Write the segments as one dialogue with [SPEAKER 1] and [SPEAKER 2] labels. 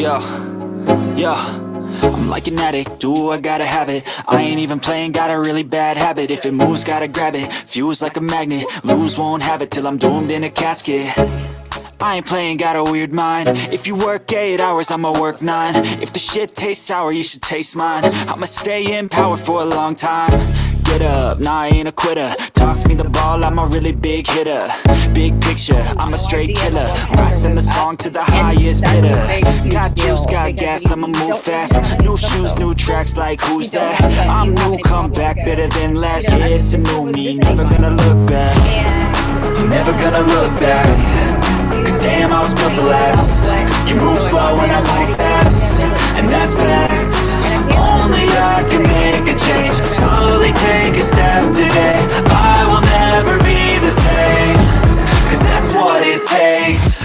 [SPEAKER 1] Yeah, I'm like an addict, do I gotta have it. I ain't even playing, got a really bad habit. If it moves, gotta grab it, fuse like a magnet. Lose, won't have it till I'm doomed in a casket. I ain't playing, got a weird mind. If you work 8 hours, I'ma work 9. If the shit tastes sour, you should taste mine. I'ma stay in power for a long time. Get up, nah, I ain't a quitter. Toss me the ball, I'm a really big hitter. Big picture, I'm a straight killer. Rising the song to the highest bidder. Got juice, got gas, I'ma move fast. New shoes, new tracks, like who's that? I'm new, come back better than last. Yeah, it's a new me, never gonna look back. Never gonna look back. Cause damn, I was built to last. You move slow and I move fast, and that's facts. Only I can make a change. Slowly take a step today. I will never be the same. Cause that's what it takes.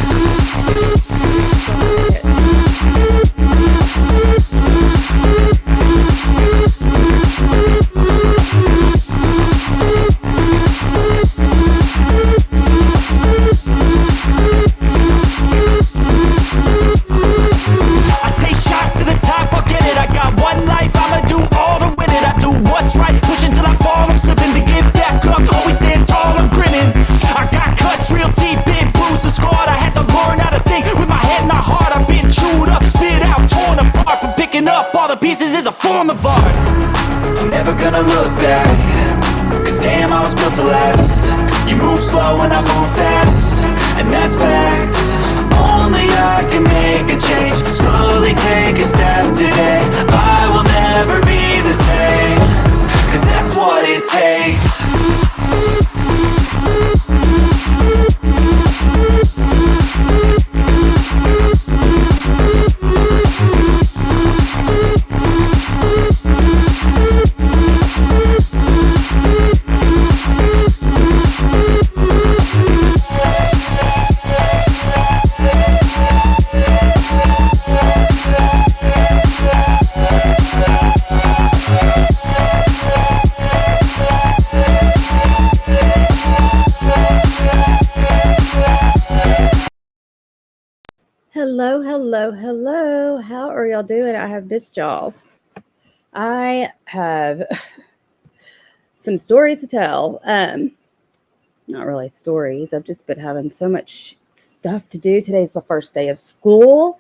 [SPEAKER 1] I take shots to the top, I'll get it. I got one life, I'ma do all to win it. I do what's right, push until I fall. I'm slipping to get back up, always stand tall, I'm grinning. I got cuts real deep, been bruised and scarred. I had to learn how to think with my head and my heart. I've been chewed up, spit out, torn apart. But picking up all the pieces is a form of art. I'm never gonna look back. Cause damn, I was built to last. You move slow and I move fast, and that's facts. Only I can make a change. Slowly take a step today. I will never be the same. Cause that's what it takes.
[SPEAKER 2] Hello, hello, hello. How are y'all doing? I have missed y'all. I have some stories to tell. Not really stories. I've just been having so much stuff to do. Today's the first day of school.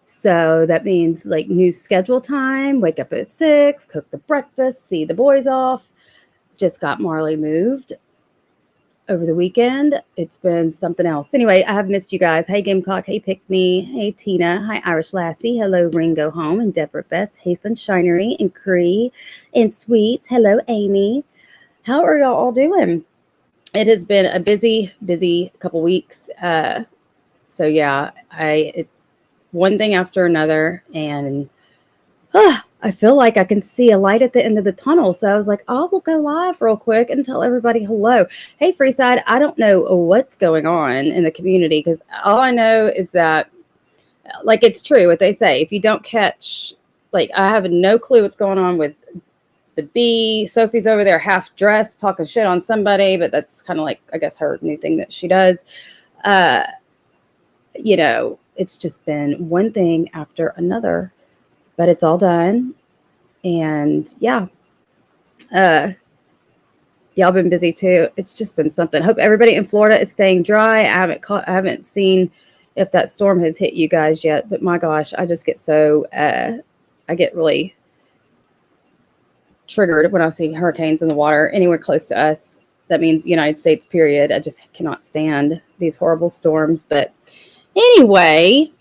[SPEAKER 2] So that means like new schedule time, wake up at 6, cook the breakfast, see the boys off. Just got Marley moved over the weekend. It's been something else. Anyway, I have missed you guys. Hey, Gamecock. Hey, Pick Me. Hey, Tina. Hi, Irish Lassie. Hello, Ringo Home and Deborah Best. Hey, Sunshinery and Cree and Sweets. Hello, Amy. How are y'all all doing? It has been a busy couple weeks. So yeah, one thing after another, and I feel like I can see a light at the end of the tunnel. So I was like, oh, we'll go live real quick and tell everybody hello. Hey, Freeside, I don't know what's going on in the community, because all I know is that, like, it's true what they say. If you don't catch, like, I have no clue what's going on with the bee. Sophie's over there half dressed talking shit on somebody, but that's kind of like, I guess, her new thing that she does. You know, it's just been one thing after another. But it's all done. And yeah, y'all been busy too. It's just been something. Hope everybody in Florida is staying dry. I haven't seen if that storm has hit you guys yet, but my gosh, I just get so, I get really triggered when I see hurricanes in the water anywhere close to us. That means United States, period. I just cannot stand these horrible storms. But anyway,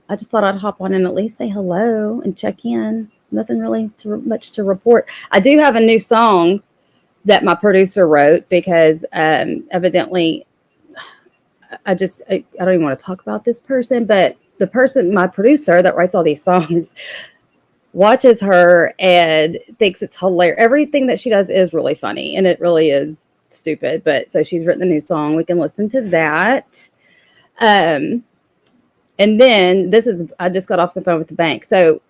[SPEAKER 2] I just thought I'd hop on and at least say hello and check in. Nothing really much to report. I do have a new song that my producer wrote because evidently I don't even want to talk about this person, but the person, my producer that writes all these songs, watches her and thinks it's hilarious. Everything that she does is really funny, and it really is stupid. But so she's written a new song. We can listen to that. And then I just got off the phone with the bank. So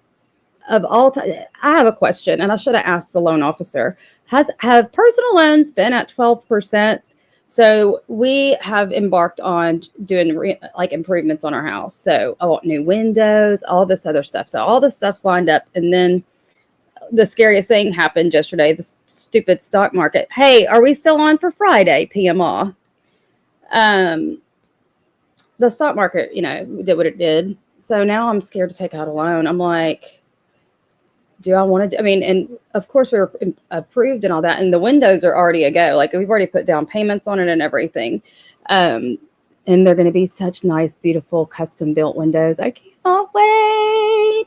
[SPEAKER 2] of all time, I have a question, and I should have asked the loan officer. Have personal loans been at 12% So we have embarked on doing like improvements on our house. So I want new windows, all this other stuff. So all this stuff's lined up. And then the scariest thing happened yesterday, the stupid stock market. Hey, are we still on for Friday, PMA? The stock market, did what it did. So now I'm scared to take out a loan. I'm like, do I want to? And of course we were approved and all that, and the windows are already a go. Like we've already put down payments on it and everything. And they're going to be such nice, beautiful, custom built windows. I cannot wait.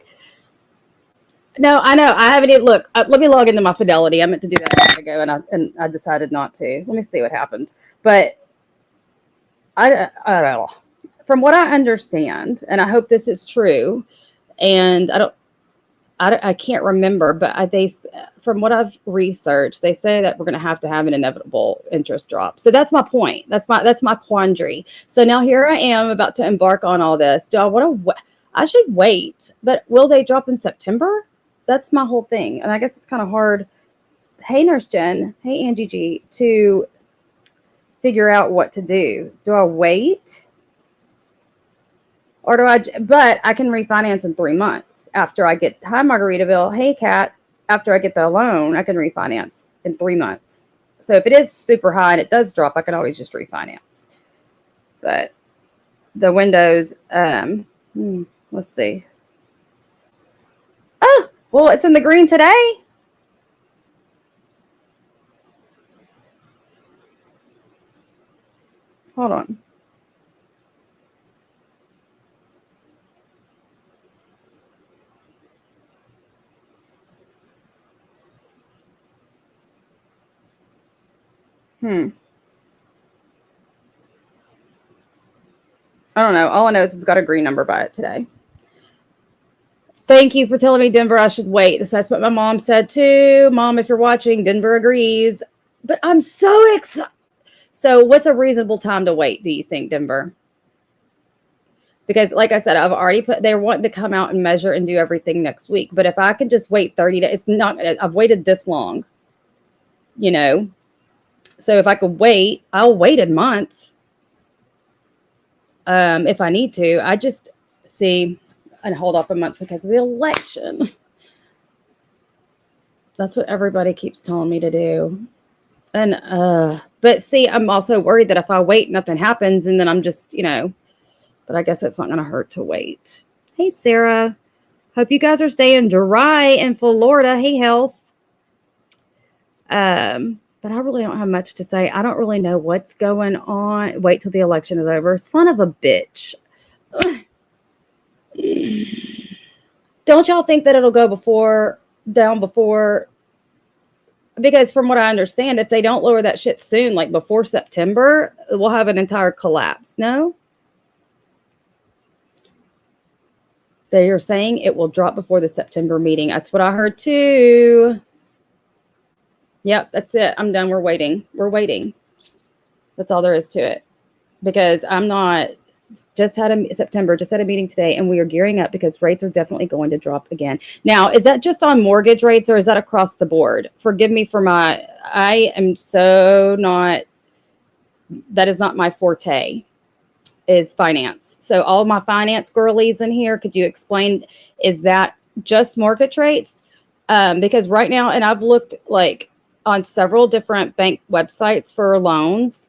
[SPEAKER 2] No, I know. I haven't even look. Let me log into my Fidelity. I meant to do that a minute ago, and I decided not to. Let me see what happened. But I don't know. From what I understand, and I hope this is true, and I can't remember, but from what I've researched, they say that we're going to have an inevitable interest drop. So that's my point. That's my quandary. So now here I am about to embark on all this. Do I want to? I should wait, but will they drop in September? That's my whole thing, and I guess it's kind of hard. Hey, Nurse Jen. Hey, Angie G. To figure out what to do. Do I wait? Or but I can refinance in 3 months after I get, hi Margaritaville, hey Kat, after I get the loan, I can refinance in 3 months. So if it is super high and it does drop, I can always just refinance. But the windows, let's see. Oh, well, it's in the green today. Hold on. I don't know. All I know is it's got a green number by it today. Thank you for telling me, Denver, I should wait. That's what my mom said too. Mom, if you're watching, Denver agrees. But I'm so excited. So what's a reasonable time to wait, do you think, Denver? Because like I said, I've already they're wanting to come out and measure and do everything next week. But if I can just wait 30 days, I've waited this long, So if I could wait, I'll wait a month. If I need to, I just see and hold off a month because of the election. That's what everybody keeps telling me to do. And, but see, I'm also worried that if I wait, nothing happens. And then I'm just, but I guess it's not going to hurt to wait. Hey, Sarah. Hope you guys are staying dry in Florida. Hey, health. But I really don't have much to say. I don't really know what's going on. Wait till the election is over. Son of a bitch. Don't y'all think that it'll go down before? Because from what I understand, if they don't lower that shit soon, like before September, we'll have an entire collapse. No? They are saying it will drop before the September meeting. That's what I heard too. Yep, that's it. I'm done. We're waiting. That's all there is to it. Because I'm not just had a meeting today, and we are gearing up because rates are definitely going to drop again. Now, is that just on mortgage rates or is that across the board? Forgive me for I am so not, that is not my forte, is finance. So all of my finance girlies in here, could you explain, is that just mortgage rates? Because right now, and I've looked like on several different bank websites for loans,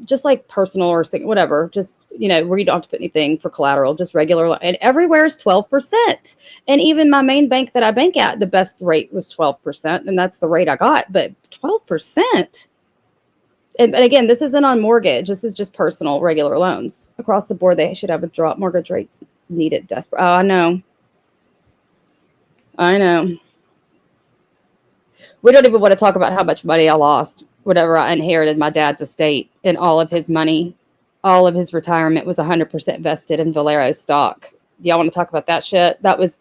[SPEAKER 2] just like personal or whatever, just, where you don't have to put anything for collateral, just regular. And everywhere is 12%. And even my main bank that I bank at, the best rate was 12%. And that's the rate I got, but 12%. And again, this isn't on mortgage. This is just personal, regular loans. Across the board, they should have a drop. Mortgage rates needed desperate. Oh, I know. We don't even want to talk about how much money I lost whenever I inherited my dad's estate, and all of his money, all of his retirement was 100% vested in Valero stock. Do y'all want to talk about that shit? That was,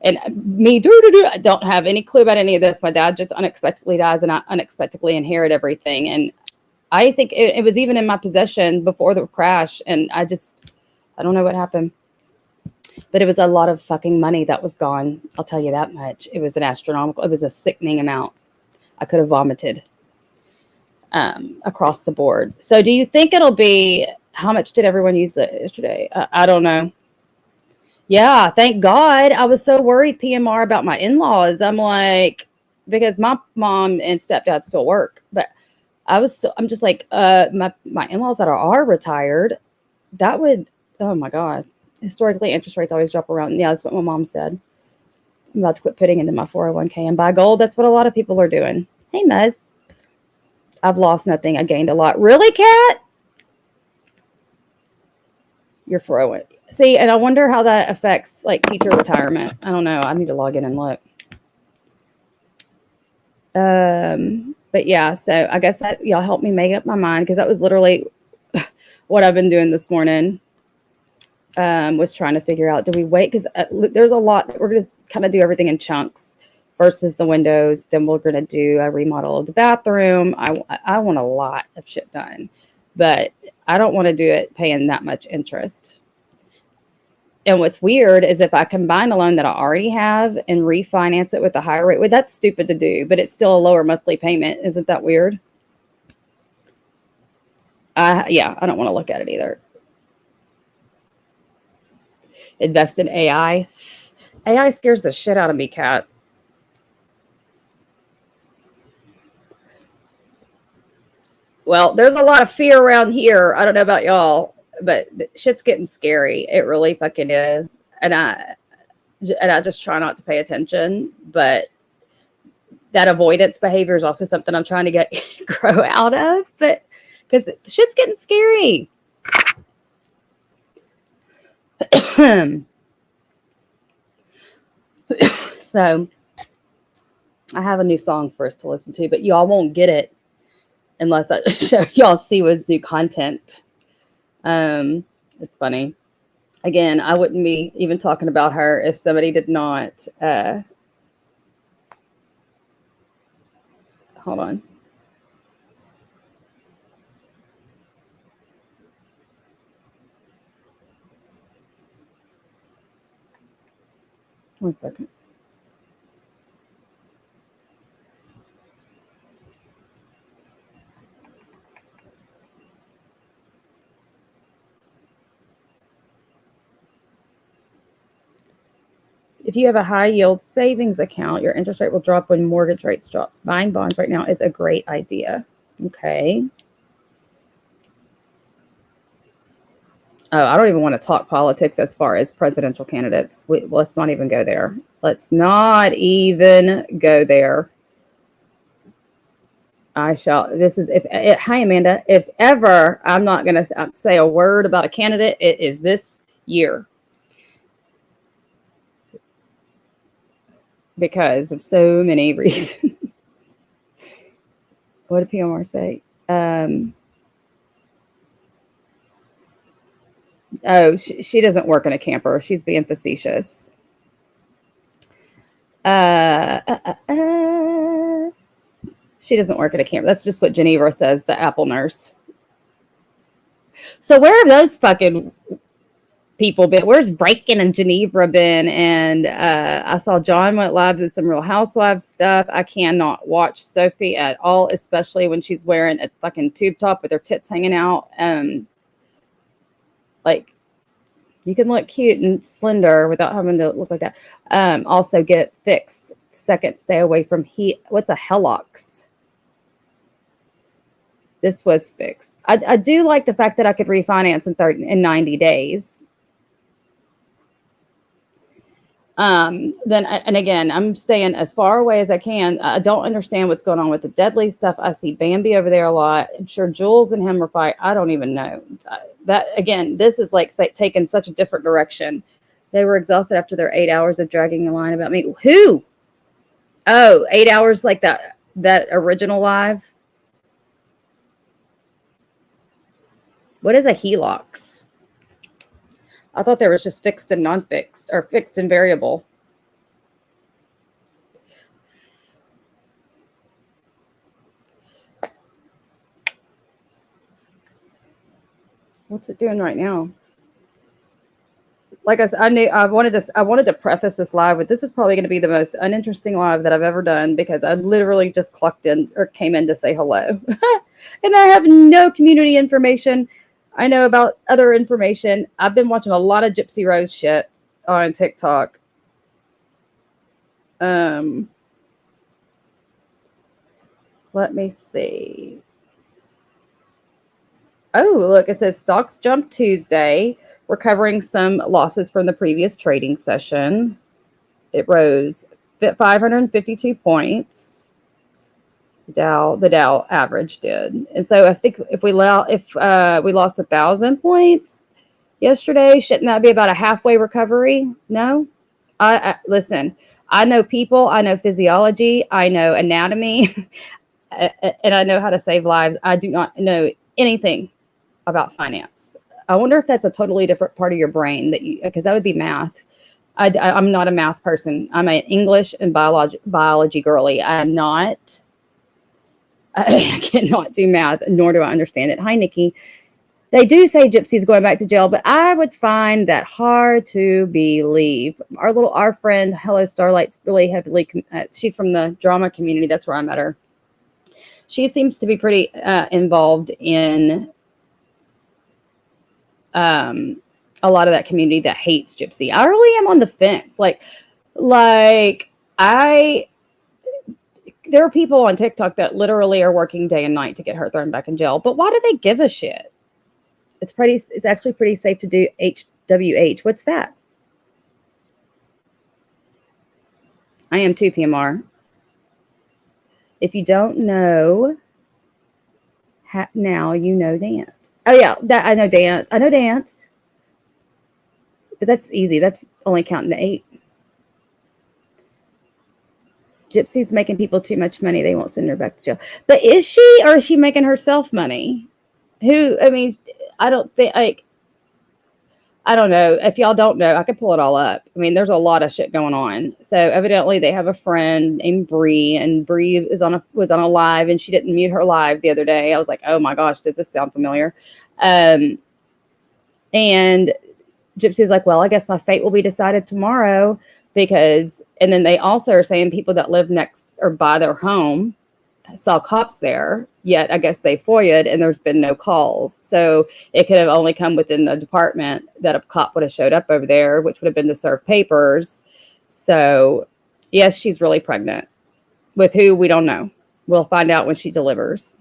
[SPEAKER 2] and me, I don't have any clue about any of this. My dad just unexpectedly dies, and I unexpectedly inherit everything. And I think it was even in my possession before the crash, and I don't know what happened. But it was a lot of fucking money that was gone. I'll tell you that much. It was it was a sickening amount. I could have vomited. across the board. So do you think it'll be, how much did everyone use it yesterday? I don't know. Yeah, thank God. I was so worried, PMR, about my in-laws. I'm like, because my mom and stepdad still work, but I'm just like, my in-laws that are retired, that would, oh my God. Historically, interest rates always drop around. Yeah, that's what my mom said. I'm about to quit putting into my 401k and buy gold. That's what a lot of people are doing. Hey, Muzz. I've lost nothing. I gained a lot. Really, Kat? You're 401. See, and I wonder how that affects like teacher retirement. I don't know. I need to log in and look. But yeah, so I guess that y'all helped me make up my mind, because that was literally what I've been doing this morning. Was trying to figure out, do we wait? Because there's a lot that we're going to kind of do everything in chunks versus the windows. Then we're going to do a remodel of the bathroom. I want a lot of shit done, but I don't want to do it paying that much interest. And what's weird is if I combine a loan that I already have and refinance it with a higher rate, well, that's stupid to do, but it's still a lower monthly payment. Isn't that weird? Yeah, I don't want to look at it either. Invest in AI. AI scares the shit out of me, Kat. Well, there's a lot of fear around here. I don't know about y'all, but shit's getting scary. It really fucking is. And I just try not to pay attention, but that avoidance behavior is also something I'm trying to grow out of, but because shit's getting scary. So I have a new song for us to listen to, but y'all won't get it unless I show y'all Siwa's new content. It's funny. Again, I wouldn't be even talking about her if somebody did not. Hold on. One second. If you have a high yield savings account, your interest rate will drop when mortgage rates drops. Buying bonds right now is a great idea. Okay. Oh, I don't even want to talk politics as far as presidential candidates. Let's not even go there. Let's not even go there. I shall. This is hi, Amanda. If ever I'm not going to say a word about a candidate, it is this year, because of so many reasons. What did PMR say? Oh, she doesn't work in a camper. She's being facetious. She doesn't work at a camper. That's just what Geneva says, the Apple nurse. So where have those fucking people been? Where's Breakin' and Geneva been? And I saw John went live with some Real Housewives stuff. I cannot watch Sophie at all, especially when she's wearing a fucking tube top with her tits hanging out. Like, you can look cute and slender without having to look like that. Also, get fixed. Second, stay away from heat. What's a Helox? This was fixed. I do like the fact that I could refinance in 90 days. Then, and again, I'm staying as far away as I can. I don't understand what's going on with the deadly stuff. I see Bambi over there a lot. I'm sure Jules and him are fighting. I don't even know. That, again, this is like taking such a different direction. They were exhausted after their 8 hours of dragging the line about me. Who? Oh, 8 hours like that original live. What is a Helox? I thought there was just fixed and non-fixed, or fixed and variable. What's it doing right now? like I said, I wanted to preface this live with this is probably going to be the most uninteresting live that I've ever done because I literally just clocked in or came in to say hello. And I have no community information. I know about other information. I've been watching a lot of Gypsy Rose shit on TikTok. Let me see. Oh, look, it says stocks jumped Tuesday, recovering some losses from the previous trading session. It rose 552 points. The Dow average did, and so I think if we lost 1,000 points yesterday, shouldn't that be about a halfway recovery? No, I listen. I know people. I know physiology. I know anatomy, and I know how to save lives. I do not know anything about finance. I wonder if that's a totally different part of your brain because that would be math. I'm not a math person. I'm an English and biology girly. I'm not. I cannot do math, nor do I understand it. Hi, Nikki. They do say Gypsy's going back to jail, but I would find that hard to believe. Our friend Hello Starlight's really heavily. She's from the drama community. That's where I met her. She seems to be pretty involved in a lot of that community that hates Gypsy. I really am on the fence. There are people on TikTok that literally are working day and night to get her thrown back in jail. But why do they give a shit? It's actually pretty safe to do HWH. What's that? I am too, PMR. If you don't know, now you know dance. Oh yeah, I know dance. But that's easy. That's only counting to 8. Gypsy's making people too much money. They won't send her back to jail. But is she, or is she making herself money? I don't know. If y'all don't know, I could pull it all up. I mean, there's a lot of shit going on. So evidently they have a friend named Bree, and Bree was on a live, and she didn't mute her live the other day. I was like, oh my gosh, does this sound familiar? And Gypsy was like, well, I guess my fate will be decided tomorrow and then they also are saying people that live next or by their home saw cops there, yet I guess they FOIA'd and there's been no calls. So it could have only come within the department that a cop would have showed up over there, which would have been to serve papers. So yes, she's really pregnant. With who, we don't know. We'll find out when she delivers.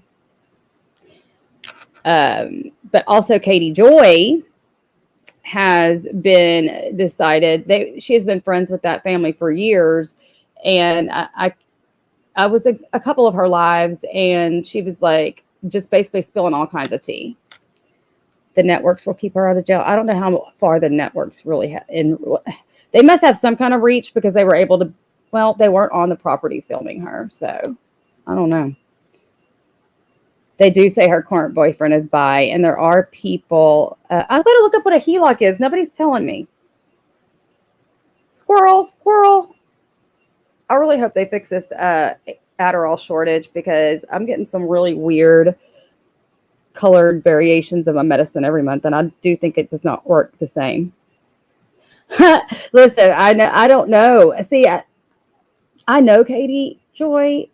[SPEAKER 2] But also Katie Joy has been decided. She has been friends with that family for years. And I was a couple of her lives, and she was like just basically spilling all kinds of tea. The networks will keep her out of jail. I don't know how far the networks really they must have some kind of reach because they were able to, well, they weren't on the property filming her. So I don't know. They do say her current boyfriend is bi, and there are people. I've got to look up what a HELOC is. Nobody's telling me. Squirrel. I really hope they fix this Adderall shortage because I'm getting some really weird colored variations of my medicine every month, and I do think it does not work the same. Listen, I don't know. See, I know Katie Joy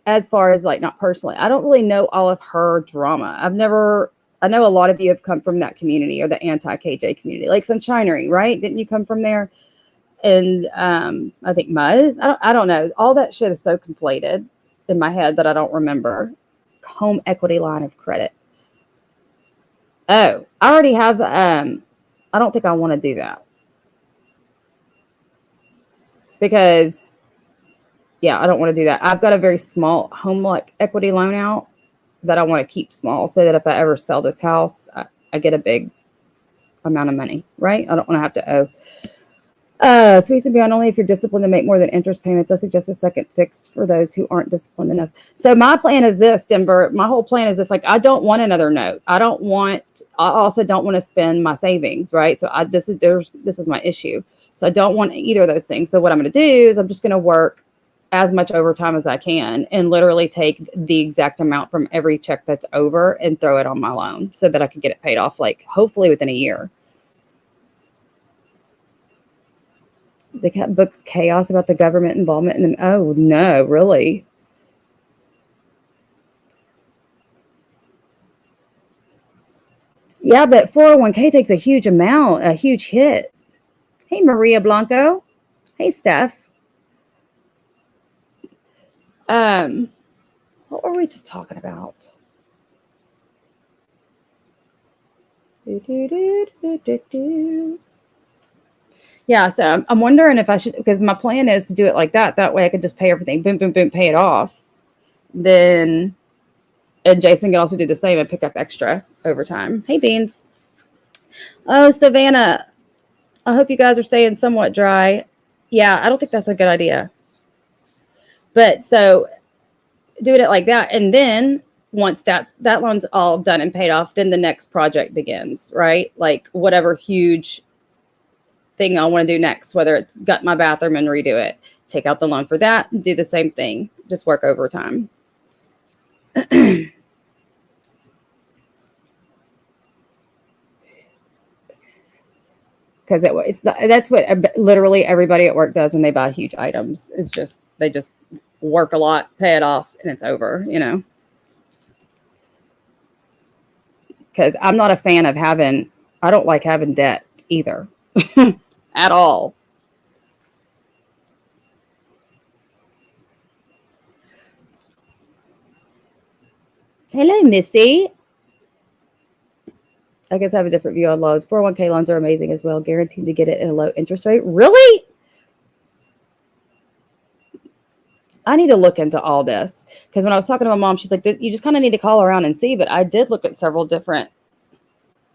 [SPEAKER 2] as far as like not personally. I don't really know all of her drama. I know a lot of you have come from that community or the anti-KJ community, like Sunshinery, right? Didn't you come from there? And I think Muzz. I don't know. All that shit is so conflated in my head that I don't remember. Home equity line of credit. Oh, I already have. I don't think I want to do that because, yeah, I don't want to do that. I've got a very small home equity loan out that I want to keep small so that if I ever sell this house, I get a big amount of money, right? I don't want to have to owe. Sweets and beyond, only if you're disciplined to make more than interest payments. I suggest a second fixed for those who aren't disciplined enough. So my plan is this, Denver. My whole plan is this: like, I don't want another note. I also don't want to spend my savings, right? So this is my issue. So I don't want either of those things. So what I'm going to do is I'm just going to work as much overtime as I can and literally take the exact amount from every check that's over and throw it on my loan so that I can get it paid off, like hopefully within a year. The cat books chaos about the government involvement in them. Oh no, really? Yeah, but 401k takes a huge amount, a huge hit. Hey, Maria Blanco. Hey, Steph. What were we just talking about? Yeah, so I'm wondering if I should, because my plan is to do it like that. That way I could just pay everything, boom, boom, boom, pay it off. Then, and Jason can also do the same and pick up extra over time. Hey, Beans. Oh, Savannah. I hope you guys are staying somewhat dry. Yeah, I don't think that's a good idea. But so doing it like that, and then once that loan's all done and paid off, then the next project begins, right? Like whatever huge thing I want to do next, whether it's gut my bathroom and redo it, take out the loan for that, do the same thing, just work overtime. Because that's what literally everybody at work does when they buy huge items. Is just they just work a lot, pay it off, and it's over. Because I'm not a fan of having. I don't like having debt either, at all. Hello, Missy. I guess I have a different view on loans. 401k loans are amazing as well, guaranteed to get it at a low interest rate. Really? I need to look into all this because when I was talking to my mom, she's like, you just kind of need to call around and see. But I did look at several different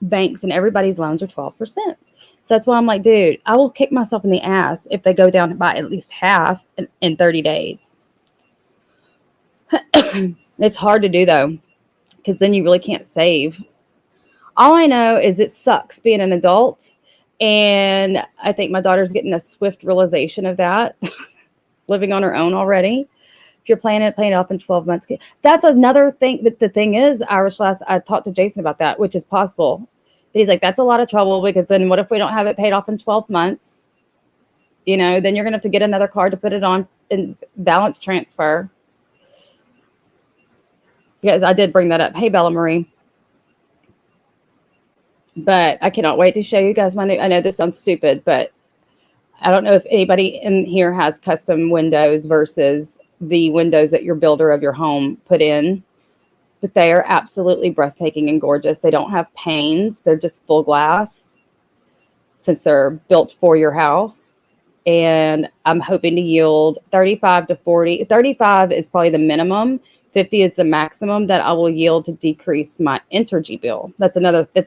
[SPEAKER 2] banks and everybody's loans are 12%. So that's why I'm like, dude, I will kick myself in the ass if they go down by at least half in 30 days. It's hard to do though, because then you really can't save. All I know is it sucks being an adult. And I think my daughter's getting a swift realization of that, living on her own already. If you're paying it off in 12 months, that's another thing. But the thing is, Irish Lass, I talked to Jason about that, which is possible. But he's like, that's a lot of trouble because then what if we don't have it paid off in 12 months? Then you're going to have to get another card to put it on and balance transfer. Because I did bring that up. Hey, Bella Marie. But I cannot wait to show you guys my new, I know this sounds stupid, but I don't know if anybody in here has custom windows versus the windows that your builder of your home put in. But they are absolutely breathtaking and gorgeous. They don't have panes. They're just full glass since they're built for your house. And I'm hoping to yield 35 to 40. 35 is probably the minimum. 50 is the maximum that I will yield to decrease my energy bill. This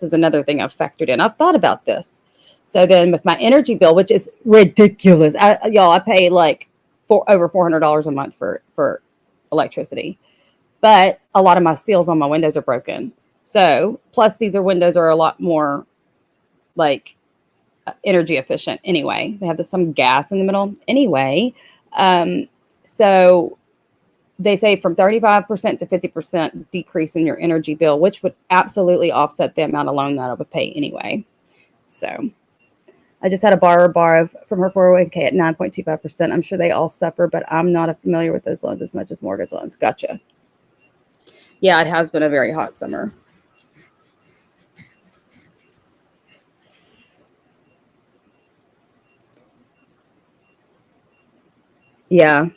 [SPEAKER 2] is another thing I've factored in. I've thought about this. So then with my energy bill, which is ridiculous. I pay like over $400 a month for electricity. But a lot of my seals on my windows are broken. So plus these windows are a lot more like energy efficient anyway. They have some gas in the middle anyway. So they say from 35% to 50% decrease in your energy bill, which would absolutely offset the amount of loan that I would pay anyway. So I just had a borrower from her 401k at 9.25%. I'm sure they all suffer, but I'm not familiar with those loans as much as mortgage loans. Gotcha. Yeah, it has been a very hot summer. Yeah.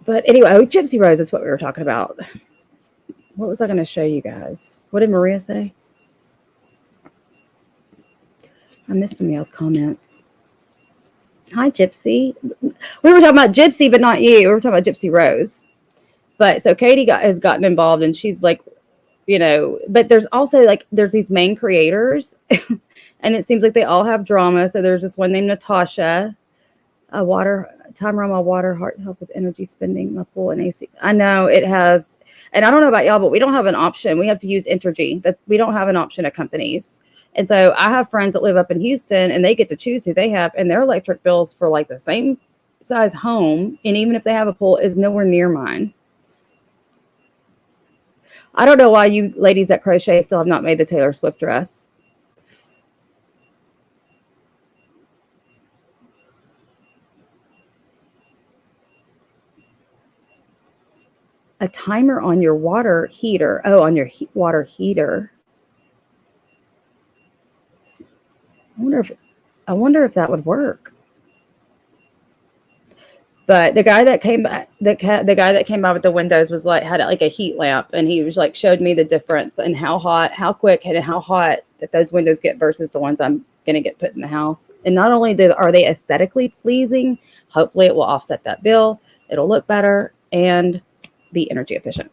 [SPEAKER 2] But anyway, Gypsy Rose, that's what we were talking about. What was I going to show you guys? What did Maria say? I missed some of y'all's comments. Hi, Gypsy. We were talking about Gypsy, but not you. We were talking about Gypsy Rose. But so Katie has gotten involved, and she's like, but there's also there's these main creators, and it seems like they all have drama. So there's this one named Natasha. Timer on my water heart help with energy spending, my pool and AC. I know it has, and I don't know about y'all, but we don't have an option. We have to use Entergy. That we don't have an option at companies. And so I have friends that live up in Houston, and they get to choose who they have, and their electric bills for like the same size home, and even if they have a pool, is nowhere near mine. I don't know why you ladies that crochet still have not made the Taylor Swift dress. A timer on your water heater. Oh, on your water heater. I wonder if that would work. But the guy that came by, the guy that came by with the windows was like, had like a heat lamp, and he was like, showed me the difference and how quick and how hot that those windows get versus the ones I'm going to get put in the house. And not only are they aesthetically pleasing, hopefully it will offset that bill. It'll look better and be energy efficient.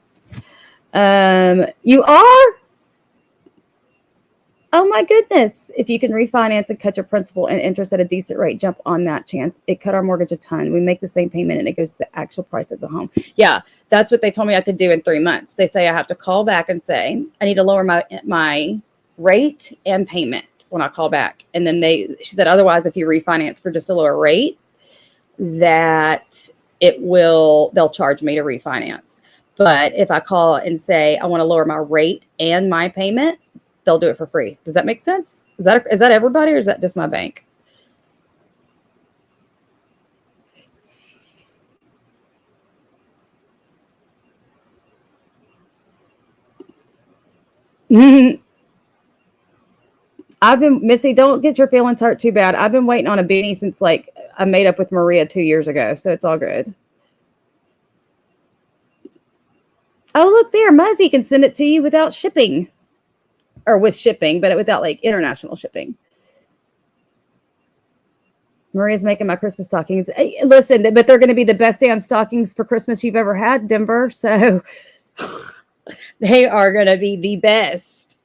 [SPEAKER 2] You are? Oh my goodness. If you can refinance and cut your principal and interest at a decent rate, jump on that chance. It cut our mortgage a ton. We make the same payment and it goes to the actual price of the home. Yeah, that's what they told me I could do in 3 months. They say I have to call back and say, I need to lower my rate and payment when I call back. And then she said, otherwise, if you refinance for just a lower rate, that they'll charge me to refinance. But if I call and say, I want to lower my rate and my payment, they'll do it for free. Does that make sense? Is that everybody, or is that just my bank? Missy, don't get your feelings hurt too bad. I've been waiting on a beanie since like I made up with Maria 2 years ago. So it's all good. Oh, look there. Muzzy can send it to you without shipping. Or with shipping, but without like international shipping. Maria's making my Christmas stockings. Hey, listen, but they're going to be the best damn stockings for Christmas you've ever had, Denver. So they are going to be the best.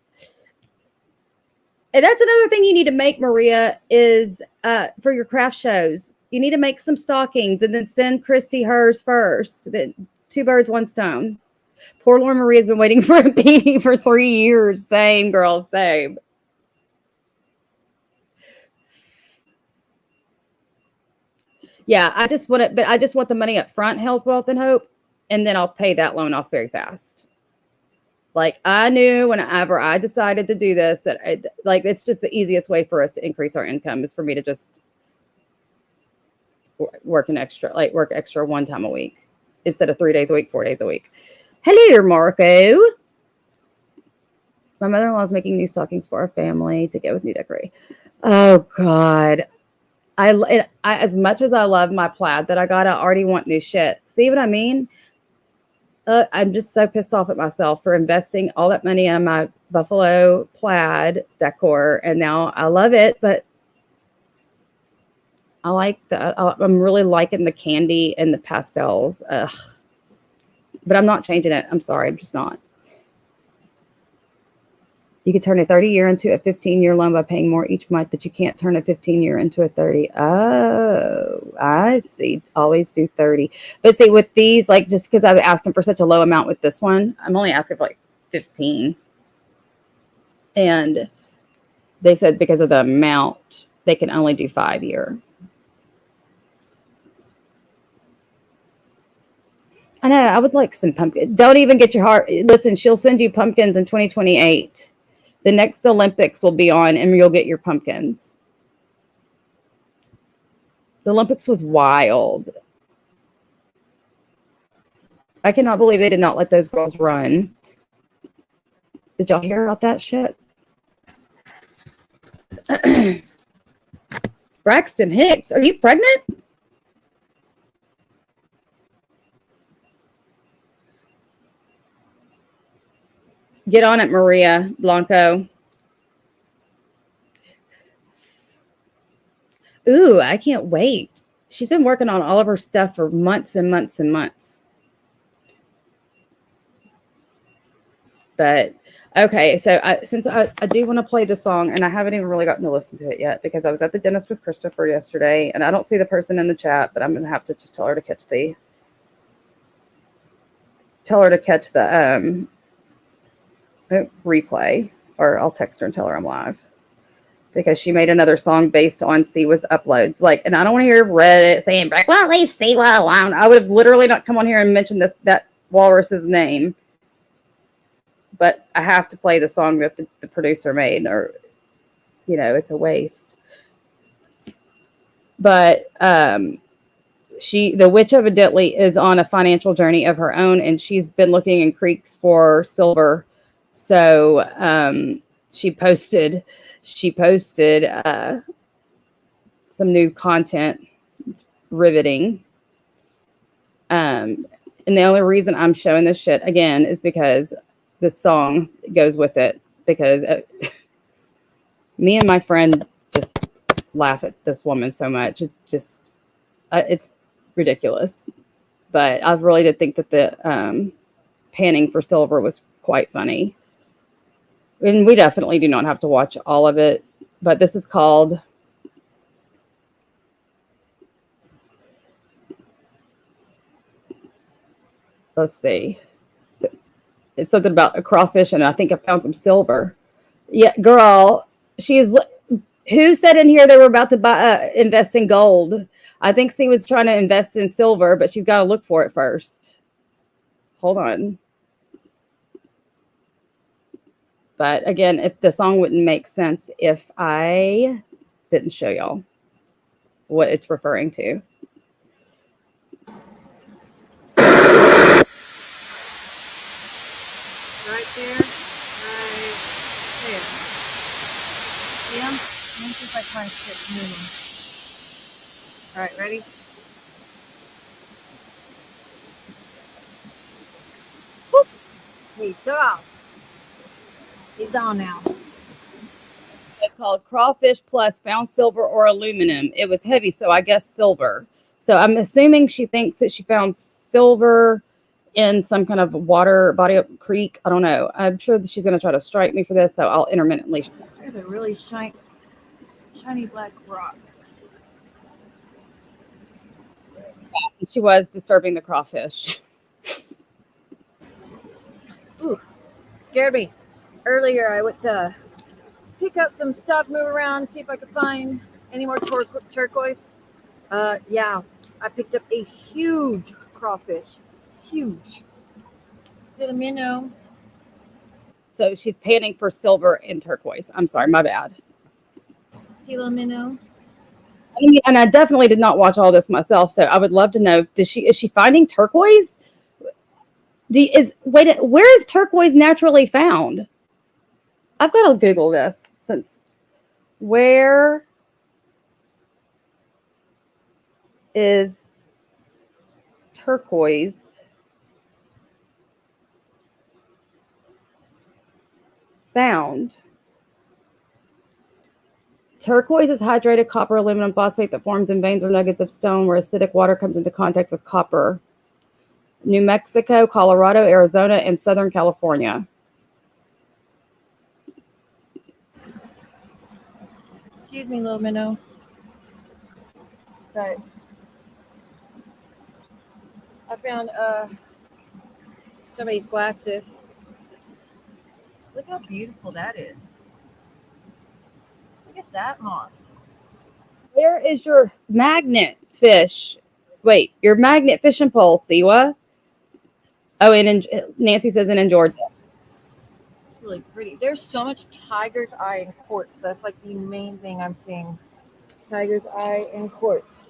[SPEAKER 2] And that's another thing you need to make, Maria, is for your craft shows. You need to make some stockings and then send Christy hers first. Then 2 birds, 1 stone. Poor Lauren Marie has been waiting for a beanie for 3 years. Same, girl, same. Yeah, I just want the money up front, health, wealth, and hope, and then I'll pay that loan off very fast. Like I knew whenever I decided to do this that it's just the easiest way for us to increase our income is for me to just work extra 1 time a week instead of 3 days a week, 4 days a week. Hello, Marco. My mother-in-law is making new stockings for our family to get with new decorating. Oh God. I as much as I love my plaid that I got, I already want new shit. See what I mean? I'm just so pissed off at myself for investing all that money on my buffalo plaid decor, and now I love it, but I'm really liking the candy and the pastels. Ugh. But I'm not changing it. I'm sorry. I'm just not. You could turn a 30-year into a 15-year loan by paying more each month, but you can't turn a 15-year into a 30. Oh, I see. Always do 30. But see, with these, like, just because I'm asking for such a low amount with this one, I'm only asking for like 15. And they said because of the amount, they can only do 5-year. I know. I would like some pumpkin. Don't even get your heart. Listen, she'll send you pumpkins in 2028. The next Olympics will be on, and you'll get your pumpkins. The Olympics was wild. I cannot believe they did not let those girls run. Did y'all hear about that shit? Braxton Hicks, are you pregnant? Get on it, Maria Blanco. Ooh, I can't wait. She's been working on all of her stuff for months and months and months. But okay, so since I do want to play the song, and I haven't even really gotten to listen to it yet because I was at the dentist with Christopher yesterday, and I don't see the person in the chat, but I'm gonna have to just tell her to catch the replay, or I'll text her and tell her I'm live, because she made another song based on Siwa's uploads. Like, and I don't want to hear Reddit saying, "Like, well, leave Siwa alone." I would have literally not come on here and mentioned that walrus's name, but I have to play the song that the producer made, or it's a waste. But the witch evidently is on a financial journey of her own, and she's been looking in creeks for silver. So she posted some new content. It's riveting. And the only reason I'm showing this shit again is because this song goes with it. Because me and my friend just laugh at this woman so much. It's just, it's ridiculous. But I really did think that the panning for silver was quite funny. And we definitely do not have to watch all of it. But this is called let's see. It's something about a crawfish, and I think I found some silver. Yeah, girl, she's. Who said in here they were about to buy invest in gold? I think she was trying to invest in silver, but she's got to look for it first. Hold on. But again, if the song wouldn't make sense if I didn't show y'all what it's referring to.
[SPEAKER 3] Right there. Right there. See them? Let me see if I can move them. All right, ready? Whoop. He took off. He's on now.
[SPEAKER 2] It's called Crawfish Plus Found Silver or Aluminum. It was heavy, so I guess silver. So I'm assuming she thinks that she found silver in some kind of water body up creek. I don't know. I'm sure that she's going to try to strike me for this, so I'll intermittently.
[SPEAKER 3] There's a really shiny black rock.
[SPEAKER 2] She was disturbing the crawfish.
[SPEAKER 3] Ooh, scared me. Earlier, I went to pick up some stuff, move around, see if I could find any more turquoise. Yeah, I picked up a huge crawfish. Huge. Little minnow.
[SPEAKER 2] So she's panning for silver and turquoise. I'm sorry, my bad.
[SPEAKER 3] See little minnow.
[SPEAKER 2] And I definitely did not watch all this myself, so I would love to know: is she finding turquoise? Where is turquoise naturally found? I've got to Google this. Since where is turquoise found? Turquoise is hydrated copper aluminum phosphate that forms in veins or nuggets of stone where acidic water comes into contact with copper. New Mexico, Colorado, Arizona, and Southern California.
[SPEAKER 3] Excuse me, little minnow. But I found somebody's glasses. Look how beautiful that is. Look at that moss.
[SPEAKER 2] Where is your magnet fish? Wait, your magnet fishing pole, Siwa? Oh, and Nancy says in Georgia.
[SPEAKER 3] It's really pretty. There's so much tiger's eye and quartz. That's like the main thing I'm seeing. Tiger's eye and quartz.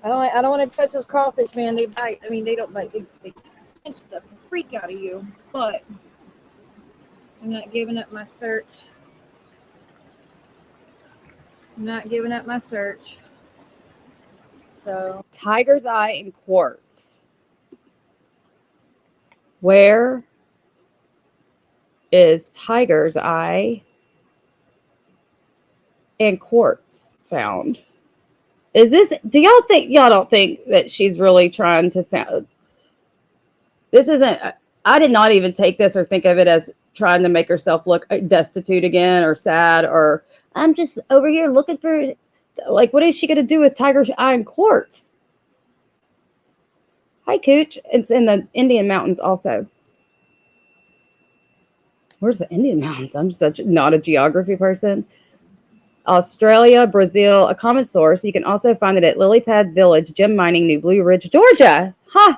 [SPEAKER 3] I don't want to touch those crawfish, man. They bite. I mean, they don't bite. They pinch the freak out of you. But I'm not giving up my search. I'm not giving up my search. So
[SPEAKER 2] Tiger's eye and quartz. Where is tiger's eye and quartz found? Is this, y'all don't think that she's really trying to sound, this isn't, I did not even take this or think of it as trying to make herself look destitute again or sad, or I'm just over here looking for, like, what is she going to do with tiger's eye and quartz? Hi, Cooch. It's in the Indian Mountains also. Where's the Indian Mountains? I'm not a geography person. Australia, Brazil, a common source. You can also find it at Lily Pad Village, Gem Mining, New Blue Ridge, Georgia. Huh.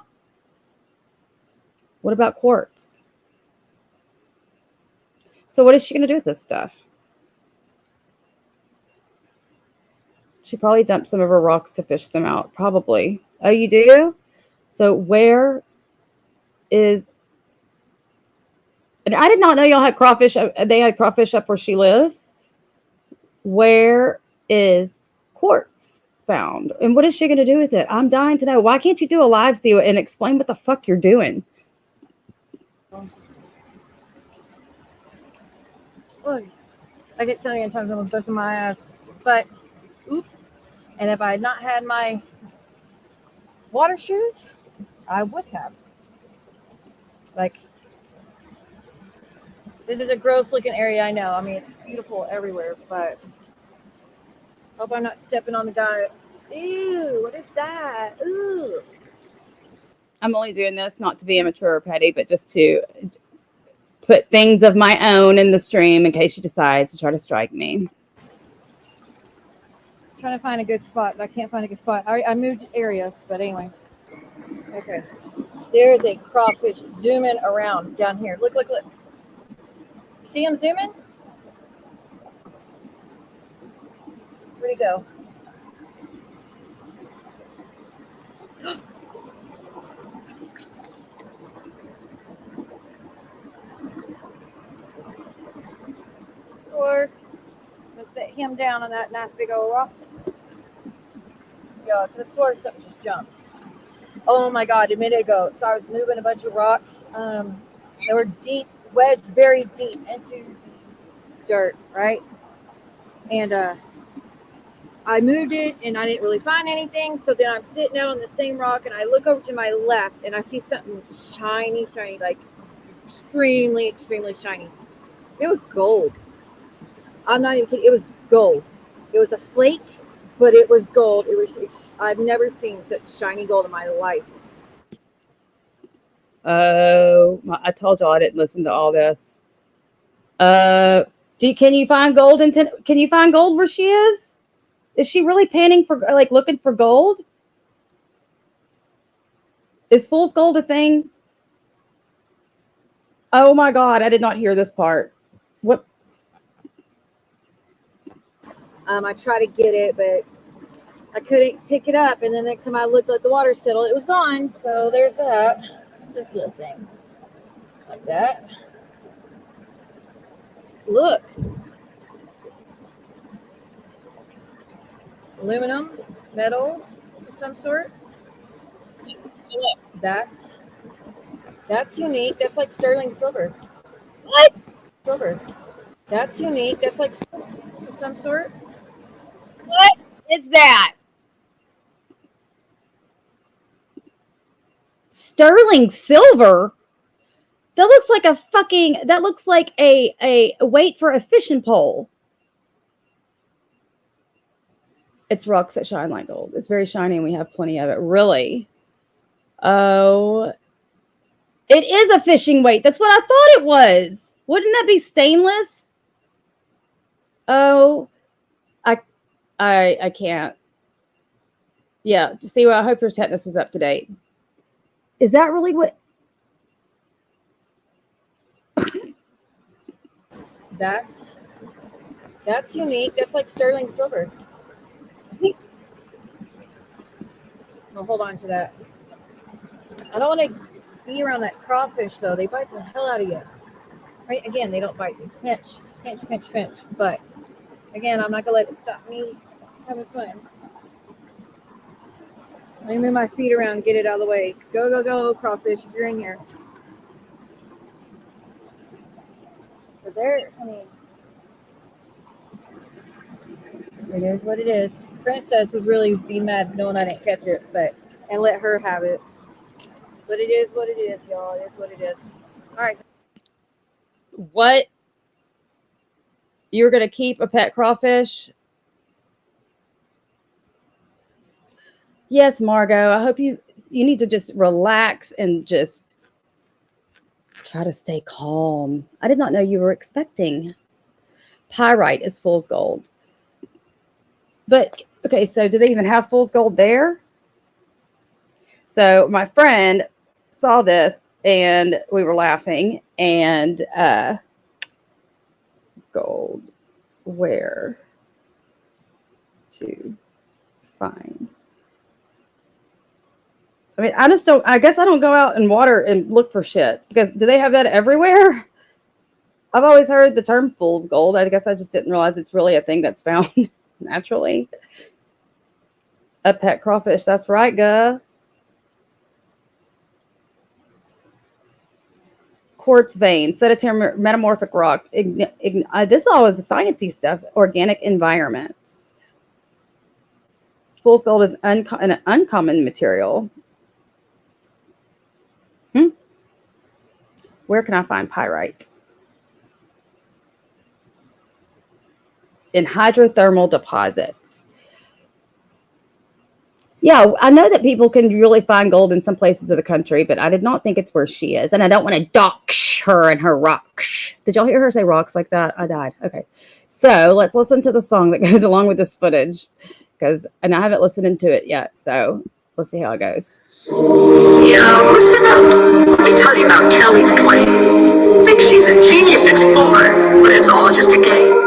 [SPEAKER 2] What about quartz? So what is she going to do with this stuff? She probably dumped some of her rocks to fish them out. Probably. Oh, you do? So where is... And I did not know y'all had crawfish. They had crawfish up where she lives. Where is quartz found? And what is she going to do with it? I'm dying to know. Why can't you do a live see and explain what the fuck you're doing?
[SPEAKER 3] Oy. I get telling you times I'm busting my ass. But, oops. And if I had not had my water shoes, I would have. Like, this is a gross looking area, I know. I mean, it's beautiful everywhere, but hope I'm not stepping on the guy. Ew, what is that? Ooh.
[SPEAKER 2] I'm only doing this not to be immature or petty, but just to put things of my own in the stream in case she decides to try to strike me.
[SPEAKER 3] Trying to find a good spot, but I can't find a good spot. I moved areas, but anyways. Okay. There's a crawfish zooming around down here. Look, look, look. See him zooming? Where'd he go? Score. Let's set him down on that nice big old rock. Yeah, the sword something just jumped. Oh my god, a minute ago. So I was moving a bunch of rocks. They were deep, wedged very deep into the dirt, right? And I moved it and I didn't really find anything. So then I'm sitting out on the same rock and I look over to my left and I see something shiny, like extremely, extremely shiny. It was gold. I'm not even kidding. It was gold. It was a flake, but it was gold. I've never seen such shiny gold in my life.
[SPEAKER 2] Oh, I told y'all I didn't listen to all this. Can you find gold can you find gold where she is? Is she really panning for, like, looking for gold? Is fool's gold a thing? Oh my god, I did not hear this part. What?
[SPEAKER 3] I tried to get it, but I couldn't pick it up. And the next time I looked at the water settle, it was gone. So there's that. It's this little thing. Like that. Look. Aluminum, metal of some sort. That's unique. That's like sterling silver.
[SPEAKER 2] What?
[SPEAKER 3] Silver. That's unique. That's like of some sort.
[SPEAKER 2] What is that? Sterling silver? That looks like that looks like a weight for a fishing pole. It's rocks that shine like gold. It's very shiny and we have plenty of it. Really? Oh, it is a fishing weight. That's what I thought it was. Wouldn't that be stainless? Oh, I can't. Yeah, to see. Well, I hope your tetanus is up to date. Is that really what?
[SPEAKER 3] That's unique. That's like sterling silver. I'll hold on to that. I don't want to be around that crawfish though. They bite the hell out of you. Right? Again, they don't bite you. Pinch, pinch, pinch, pinch. But again, I'm not gonna let it stop me having fun. Let me move my feet around and get it out of the way. Go, go, go, crawfish, if you're in here. But there, I mean, it is what it is. Princess would really be mad knowing I didn't catch it, and let her have it. But it is what it is, y'all. It is what it is. All right.
[SPEAKER 2] What? You're going to keep a pet crawfish? Yes, Margot. I hope you need to just relax and just try to stay calm. I did not know you were expecting. Pyrite is fool's gold. But, okay, so do they even have fool's gold there? So my friend saw this and we were laughing and gold where to find? I mean, I guess I don't go out and water and look for shit because do they have that everywhere? I've always heard the term fool's gold. I guess I just didn't realize it's really a thing that's found naturally. A pet crawfish. That's right, guh. Quartz vein, sedentary metamorphic rock. This all is the sciencey stuff. Organic environments. Fool's gold is an uncommon material. Where can I find pyrite? In hydrothermal deposits. Yeah, I know that people can really find gold in some places of the country, but I did not think it's where she is. And I don't want to dox her and her rocks. Did y'all hear her say rocks like that? I died. Okay. So let's listen to the song that goes along with this footage. And I haven't listened to it yet. So let's see how it goes.
[SPEAKER 4] Yo, listen up. Let me tell you about Kelly's claim. Thinks she's a genius explorer, but it's all just a game.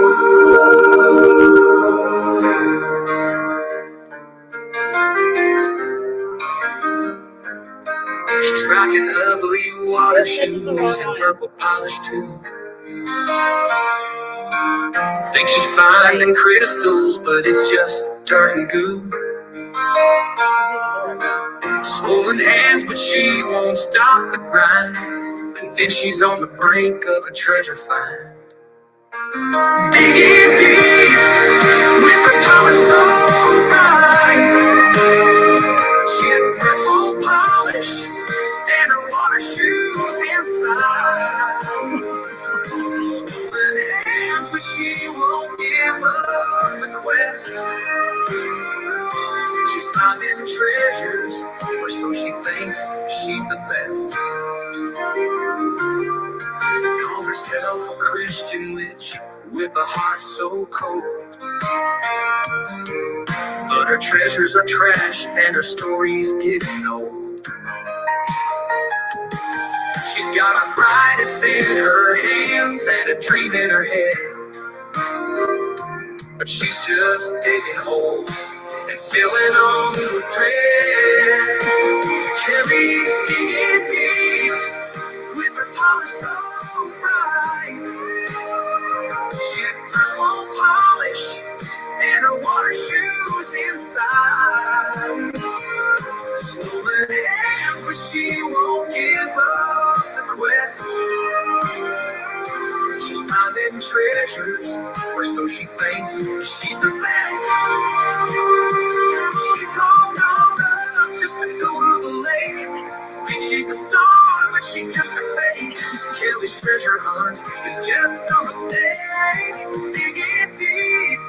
[SPEAKER 4] She's rocking ugly water shoes and purple polish too. Thinks she's finding crystals, but it's just dirt and goo. Swollen hands, but she won't stop the grind. Convinced she's on the brink of a treasure find. Digging deep with her power so bright. She had purple polish and her water shoes inside. Swollen hands, but she won't give up the quest. She's finding treasures, or so she thinks. She's the best. Calls herself a Christian witch with a heart so cold. But her treasures are trash and her story's getting old. She's got arthritis in her hands and a dream in her head. But she's just digging holes and filling on with dread. Kelly's digging deep with her polish so bright. She had purple polish and her water shoes inside. Swollen hands, but she won't give up the quest. She's finding treasures, or so she thinks. She's the best. She's all grown up just to go to the lake. Thinks she's a star, but she's just a fake. Kelly's treasure hunt is just a mistake. Digging deep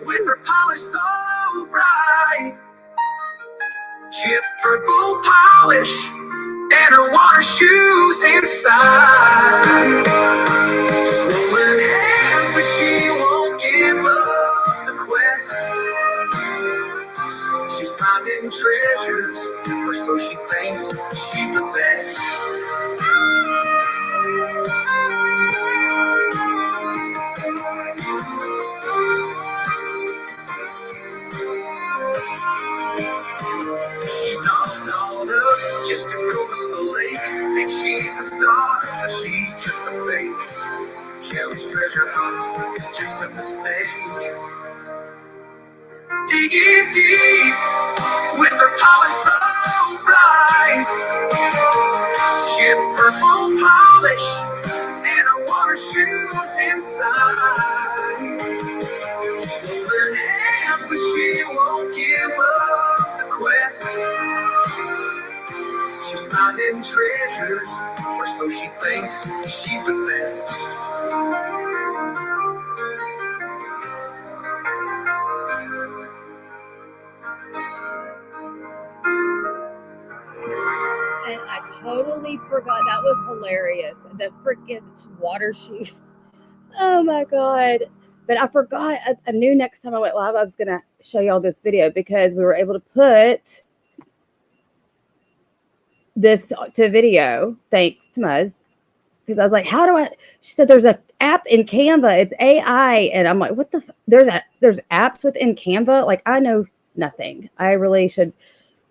[SPEAKER 4] with her polish so bright. She had purple polish and her water shoes inside. Swollen hands, but she won't give up the quest. She's finding treasures, or so she thinks. She's the best. She's all dolled up just to go to the lake. Thinks she's a star, but she's just a fake. Kelly's treasure hunt is just a mistake. Digging deep with her polish so bright. She had purple polish and her water shoes inside. Swollen hands, but she won't give up the quest. She's finding treasures, or so she thinks. She's the best.
[SPEAKER 2] And I totally forgot. That was hilarious. The freaking water shoes. Oh my God. But I forgot. I knew next time I went live, I was going to show y'all this video because we were able to put this to video thanks to Muzz. Because I was like, how do I? She said there's an app in Canva. It's AI. And I'm like, what the? There's apps within Canva. Like, I know nothing. I really should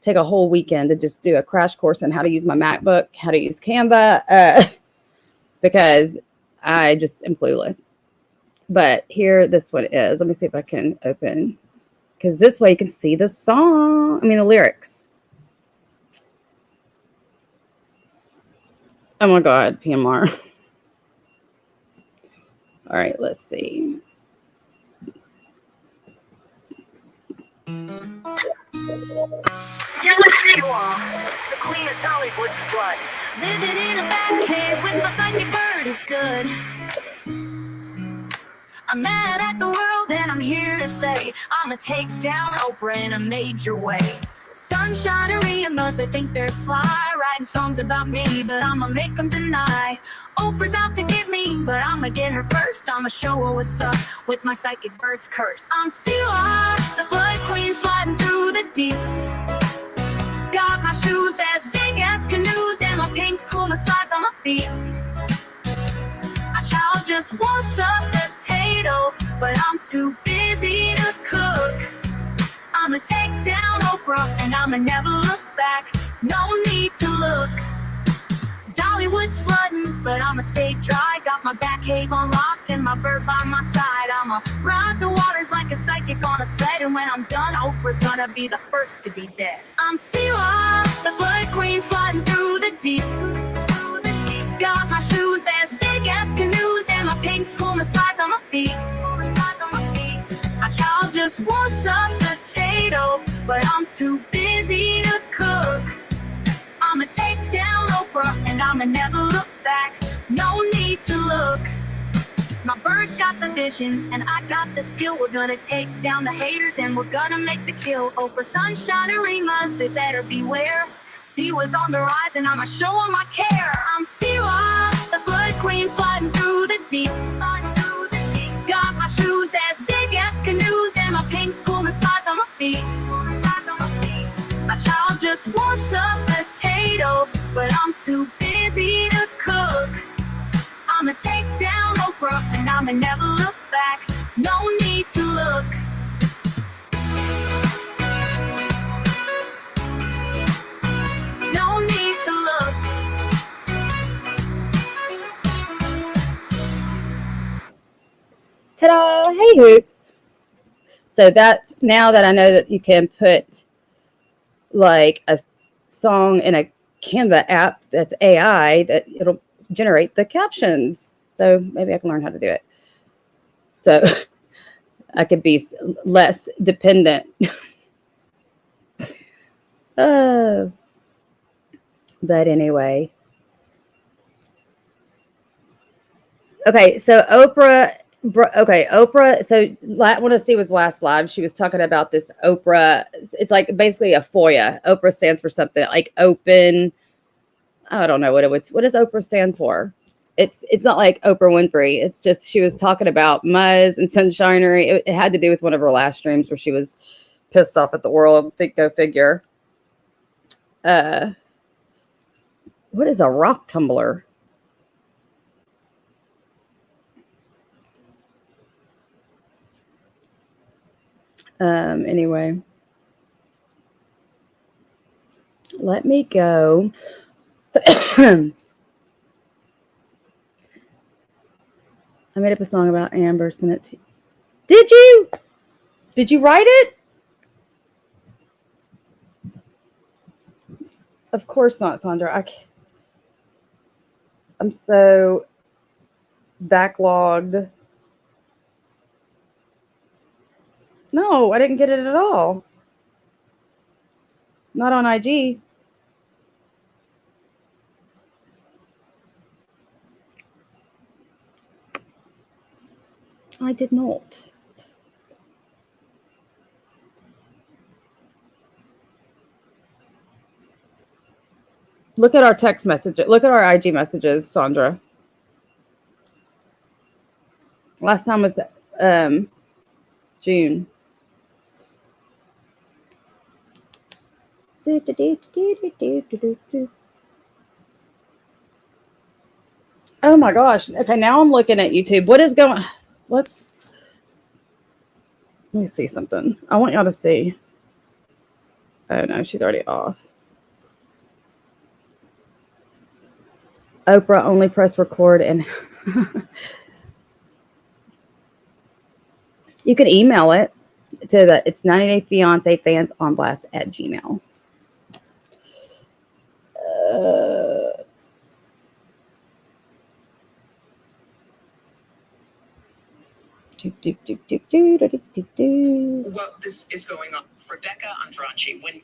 [SPEAKER 2] take a whole weekend to just do a crash course on how to use my MacBook, how to use Canva, because I just am clueless. But here, this one is. Let me see if I can open, because this way you can see the song. I mean, the lyrics. Oh my God, PMR. All right, let's see.
[SPEAKER 4] Gypsy Rose, the queen of Dollywood's blood. Living in a bat cave with my psychic bird, it's good. I'm mad at the world and I'm here to say I'ma take down Oprah in a major way. Sunshinery and us, they think they're sly, writing songs about me, but I'ma make them deny. Oprah's out to get me, but I'ma get her first. I'ma show her what's up with my psychic bird's curse. I'm Siwa, the flood queen sliding through the deep. Got my shoes as big as canoes and my pink Puma slides on my feet. My child just wants a potato, but I'm too busy to cook. I'ma take down Oprah and I'ma never look back. No need to look. Dollywood's flooding, but I'ma stay dry. Got my back cave on lock and my bird by my side. I'ma ride the waters like a psychic on a sled, and when I'm done, Oprah's gonna be the first to be dead. I'm Siwa, the flood queen sliding through the deep. Got my shoes as big as canoes and my pink Puma slides on my feet. My child just wants a potato, but I'm too busy to cook. I'ma take down Oprah and I'ma never look back. No need to look. My bird's got the vision and I got the skill. We're gonna take down the haters and we're gonna make the kill. Oprah, sunshine, and Rimas, they better beware. Siwa's on the rise and I'ma show 'em I care. I'm Siwa, the flood queen sliding through the deep. Got my shoes as big as canoes and my pink Puma slides on my feet. My child just wants a potato, but I'm too busy to cook. I'ma take down Oprah and I'ma never look back. No need to look. No need to look.
[SPEAKER 2] Ta-da! Hey, Hoop. So that's, now that I know that you can put like a song in a Canva app that's AI, that it'll generate the captions. So maybe I can learn how to do it. So I could be less dependent. But anyway. Okay, so Oprah. So I want to see was last live. She was talking about this Oprah. It's like basically a FOIA. Oprah stands for something like open. I don't know what does Oprah stand for? It's not like Oprah Winfrey. It's just she was talking about Muzz and Sunshinery. It had to do with one of her last streams where she was pissed off at the world. Go figure. What is a rock tumbler? Anyway, let me go. I made up a song about Amber. Sent it to you. Did you? Did you write it? Of course not, Sandra. I'm so backlogged. No, I didn't get it at all. Not on IG. I did not. Look at our text message. Look at our IG messages, Sandra. Last time was June. Oh my gosh. Okay, now I'm looking at YouTube. What is going on? Let me see something. I want y'all to see. Oh no, she's already off. Oprah only press record and you could email it to the it's 90 Day Fiance fans on blast at Gmail.
[SPEAKER 5] Well, this is going on. Rebecca Andrade, when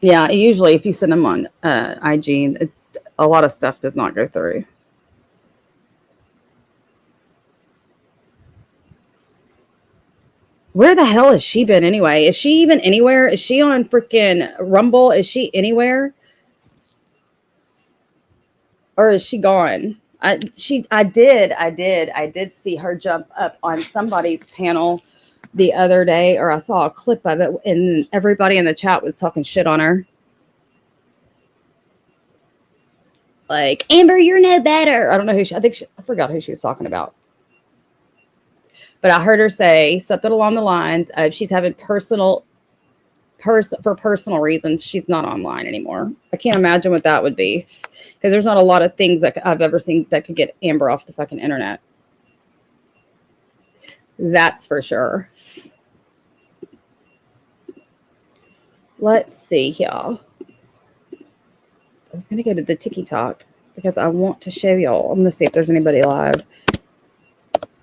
[SPEAKER 2] Yeah, usually if you send them on IG, a lot of stuff does not go through. Where the hell has she been anyway? Is she even anywhere? Is she on freaking Rumble? Is she anywhere? Or is she gone? I did see her jump up on somebody's panel the other day, or I saw a clip of it, and everybody in the chat was talking shit on her. Like, Amber, you're no better. I don't know who she, I forgot who she was talking about. But I heard her say something along the lines of she's having for personal reasons, she's not online anymore. I can't imagine what that would be, because there's not a lot of things that I've ever seen that could get Amber off the fucking internet. That's for sure. Let's see here. I was going to go to the TikTok because I want to show y'all. I'm going to see if there's anybody live.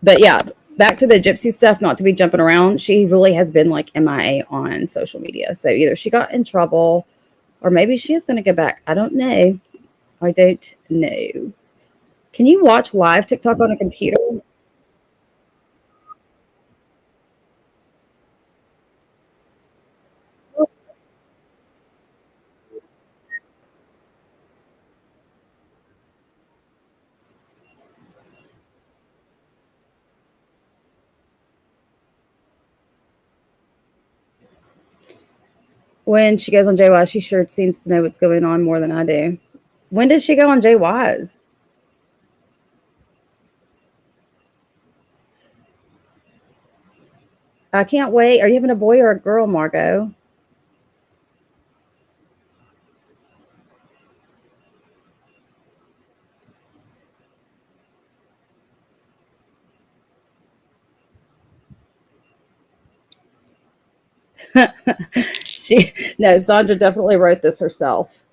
[SPEAKER 2] But yeah, back to the Gypsy stuff, not to be jumping around. She really has been like MIA on social media. So either she got in trouble or maybe she is going to go back. I don't know. I don't know. Can you watch live TikTok on a computer? When she goes on JY, she sure seems to know what's going on more than I do. When did she go on JY's? I can't wait. Are you having a boy or a girl, Margot? Sandra definitely wrote this herself.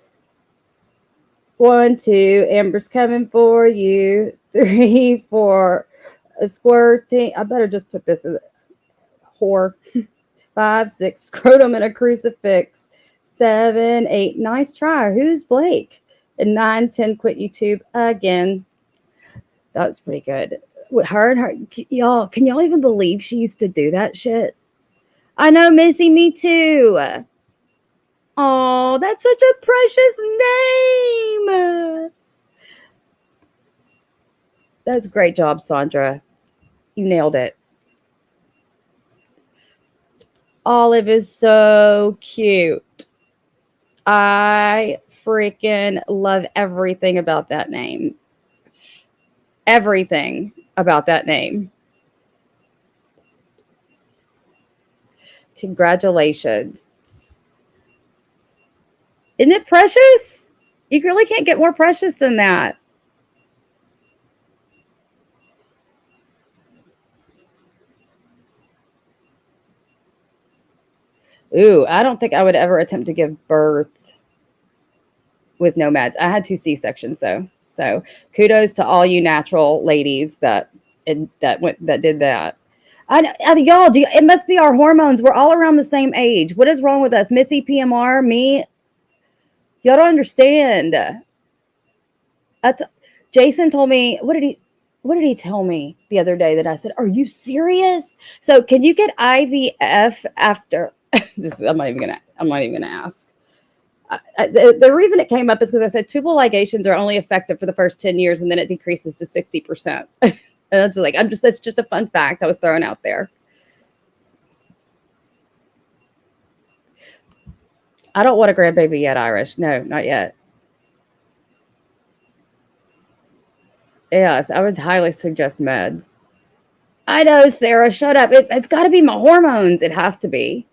[SPEAKER 2] 1, 2, Amber's coming for you. 3, 4, a squirting. I better just put this in whore. 5, 6, scrotum and a crucifix. 7, 8, nice try. Who's Blake? And 9, 10, quit YouTube again. That was pretty good. With her and her, y'all, can y'all even believe she used to do that shit? I know, Missy, me too. Oh, that's such a precious name. That's a great job, Sandra. You nailed it. Olive is so cute. I freaking love everything about that name. Everything about that name. Congratulations. Isn't it precious? You really can't get more precious than that. Ooh, I don't think I would ever attempt to give birth with no meds. I had 2 C-sections though. So kudos to all you natural ladies that did that. Y'all, it must be our hormones. We're all around the same age. What is wrong with us? Missy, PMR, me. Y'all don't understand. Jason told me, what did he tell me the other day that I said, are you serious? So can you get IVF after I'm not even gonna ask. The reason it came up is because I said tubal ligations are only effective for the first 10 years and then it decreases to 60%. And that's like, that's just a fun fact I was throwing out there. I don't want a grandbaby yet, Irish. No, not yet. Yes, I would highly suggest meds. I know, Sarah, shut up. It's got to be my hormones. It has to be.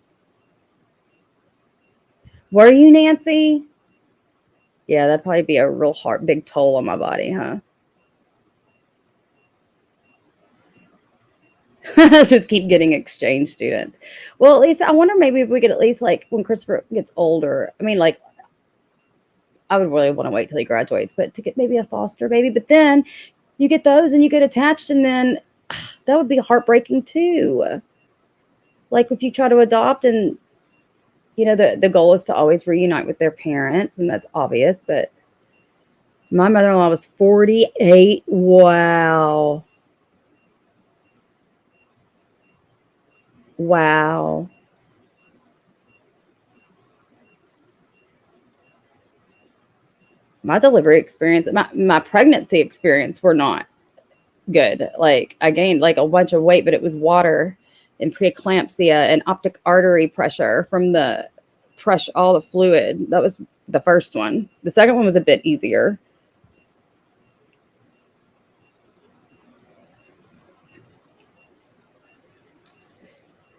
[SPEAKER 2] Were you, Nancy? Yeah, that'd probably be a real big toll on my body, huh? Just keep getting exchange students. Well, at least I wonder maybe if we could at least like when Christopher gets older. I mean, like I would really want to wait till he graduates, but to get maybe a foster baby. But then you get those and you get attached, and then that would be heartbreaking too. Like if you try to adopt, and the goal is to always reunite with their parents, and that's obvious. But my mother-in-law was 48. Wow. Wow. My delivery experience, my pregnancy experience were not good. Like I gained like a bunch of weight, but it was water and preeclampsia and optic artery pressure from the pressure, all the fluid. That was the first one. The second one was a bit easier.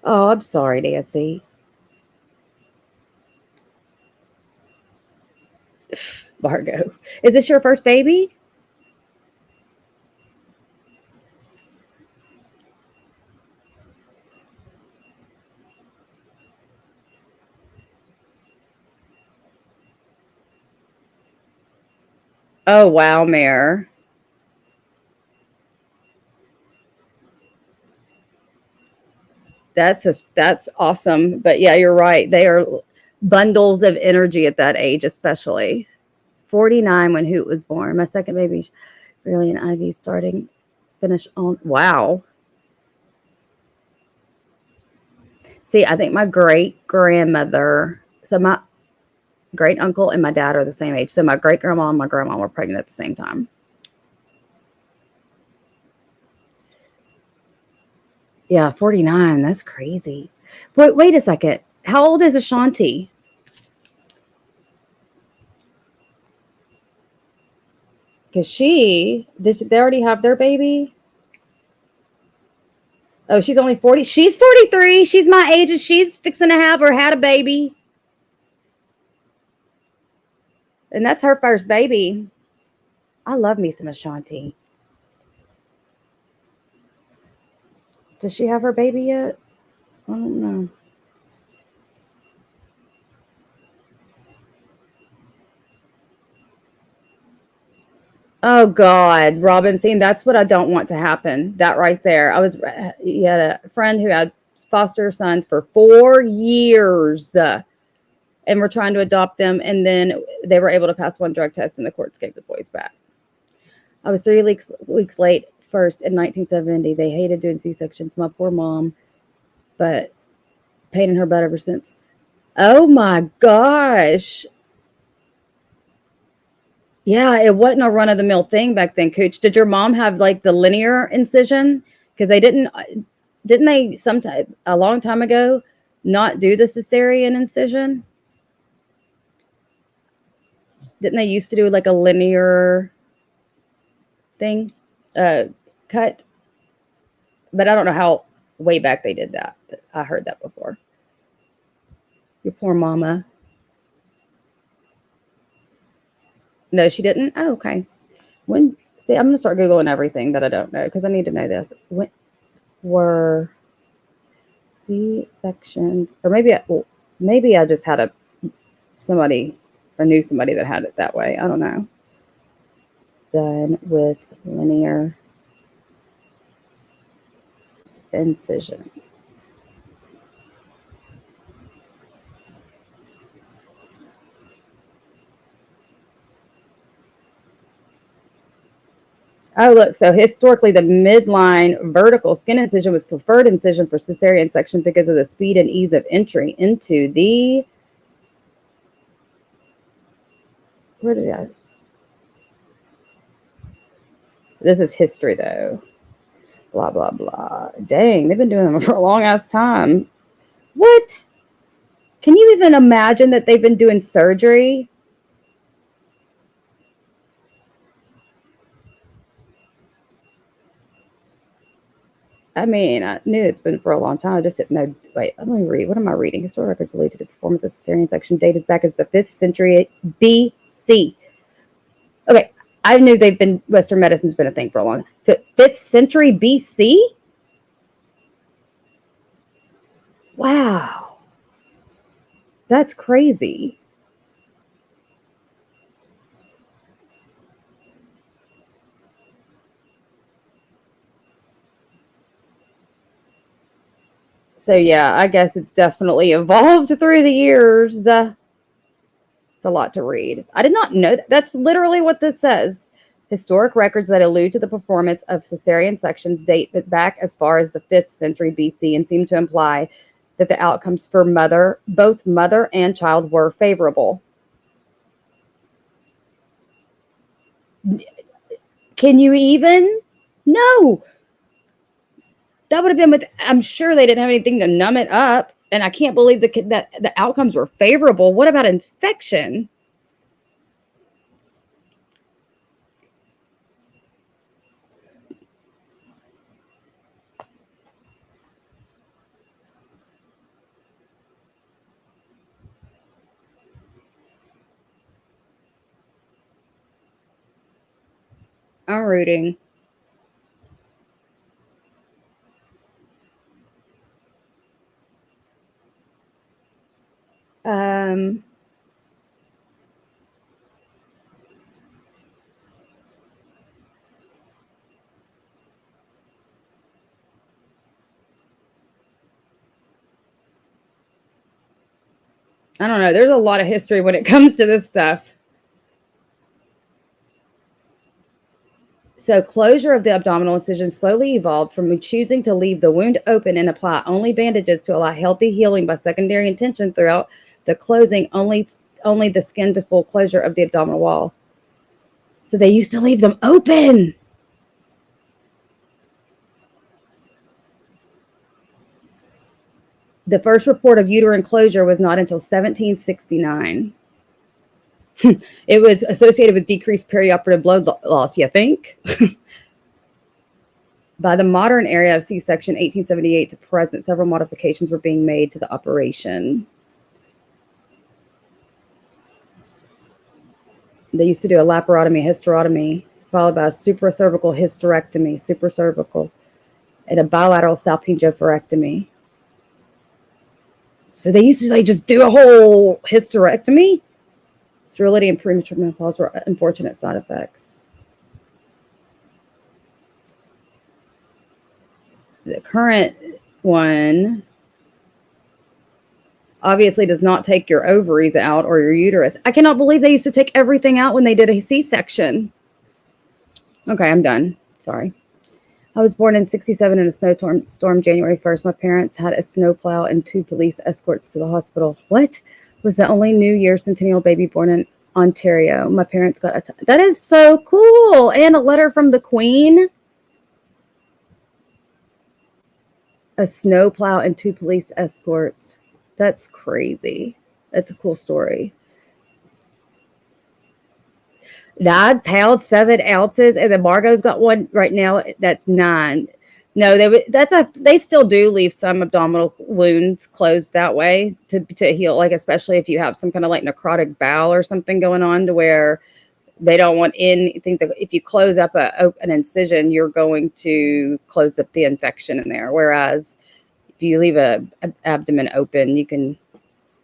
[SPEAKER 2] Oh, I'm sorry, Nancy. Margot, is this your first baby? Oh, wow, Mare. That's awesome. But yeah, you're right. They are bundles of energy at that age, especially. 49 when Hoot was born. My second baby, really an IV starting, finish on. Wow. See, I think my great grandmother, so my great uncle and my dad are the same age. So my great grandma and my grandma were pregnant at the same time. Yeah, 49. That's crazy. Wait a second. How old is Ashanti? Because they already have their baby? Oh, she's only 40. She's 43. She's my age and she's fixing to have or had a baby. And that's her first baby. I love me some Ashanti. Does she have her baby yet? I don't know. Oh God, Robinson, that's what I don't want to happen. That right there. You had a friend who had foster sons for 4 years, and we're trying to adopt them, and then they were able to pass one drug test, and the courts gave the boys back. I was 3 weeks late first in 1970. They hated doing C-sections. My poor mom, but pain in her butt ever since. Oh my gosh. Yeah, it wasn't a run-of-the-mill thing back then, Cooch. Did your mom have like the linear incision? Because didn't they sometime a long time ago not do the cesarean incision? Didn't they used to do like a linear thing, cut? But I don't know how way back they did that. But I heard that before. Your poor mama. No, she didn't. Oh, okay. See, I'm gonna start Googling everything that I don't know because I need to know this. When were C-sections, or maybe I just had somebody or knew somebody that had it that way. I don't know. Done with linear incision. Oh, look. So historically, the midline vertical skin incision was preferred incision for cesarean section because of the speed and ease of entry into the. Where did I? This is history, though. Blah, blah, blah. Dang, they've been doing them for a long ass time. What? Can you even imagine that they've been doing surgery? I mean, I knew it's been for a long time. I just didn't know. Wait, let me read. What am I reading? Historical records allude to the performance of cesarean section date as back as the 5th century BC. Okay, I knew Western medicine's been a thing for a long time. 5th century BC? Wow. That's crazy. So yeah, I guess it's definitely evolved through the years. It's a lot to read. I did not know that. That's literally what this says. Historic records that allude to the performance of cesarean sections date back as far as the 5th century BC and seem to imply that the outcomes for both mother and child were favorable. Can you even? No. That would have been I'm sure they didn't have anything to numb it up. And I can't believe that the outcomes were favorable. What about infection? I'm reading. Um, I don't know. There's a lot of history when it comes to this stuff. So closure of the abdominal incision slowly evolved from choosing to leave the wound open and apply only bandages to allow healthy healing by secondary intention throughout the closing, only the skin to full closure of the abdominal wall. So they used to leave them open. The first report of uterine closure was not until 1769. It was associated with decreased perioperative blood loss, you think? By the modern era of C-section, 1878 to present, several modifications were being made to the operation. They used to do a laparotomy, hysterotomy, followed by a supracervical hysterectomy, supracervical, and a bilateral salpingophorectomy. So they used to just do a whole hysterectomy. Sterility and premature menopause were unfortunate side effects. The current one obviously does not take your ovaries out or your uterus. I cannot believe they used to take everything out when they did a C-section. Okay, I'm done. Sorry. I was born in 1967 in a snowstorm January 1st. My parents had a snowplow and 2 police escorts to the hospital. What? Was the only New Year centennial baby born in Ontario. My parents got that is so cool. And a letter from the Queen. A snowplow and 2 police escorts. That's crazy. That's a cool story. £9 pounds 7 ounces, and then Margot's got one right now that's 9. No, they still do leave some abdominal wounds closed that way to heal, like especially if you have some kind of like necrotic bowel or something going on, to where they don't want anything to. If you close up an incision, you're going to close up the infection in there. Whereas if you leave an abdomen open,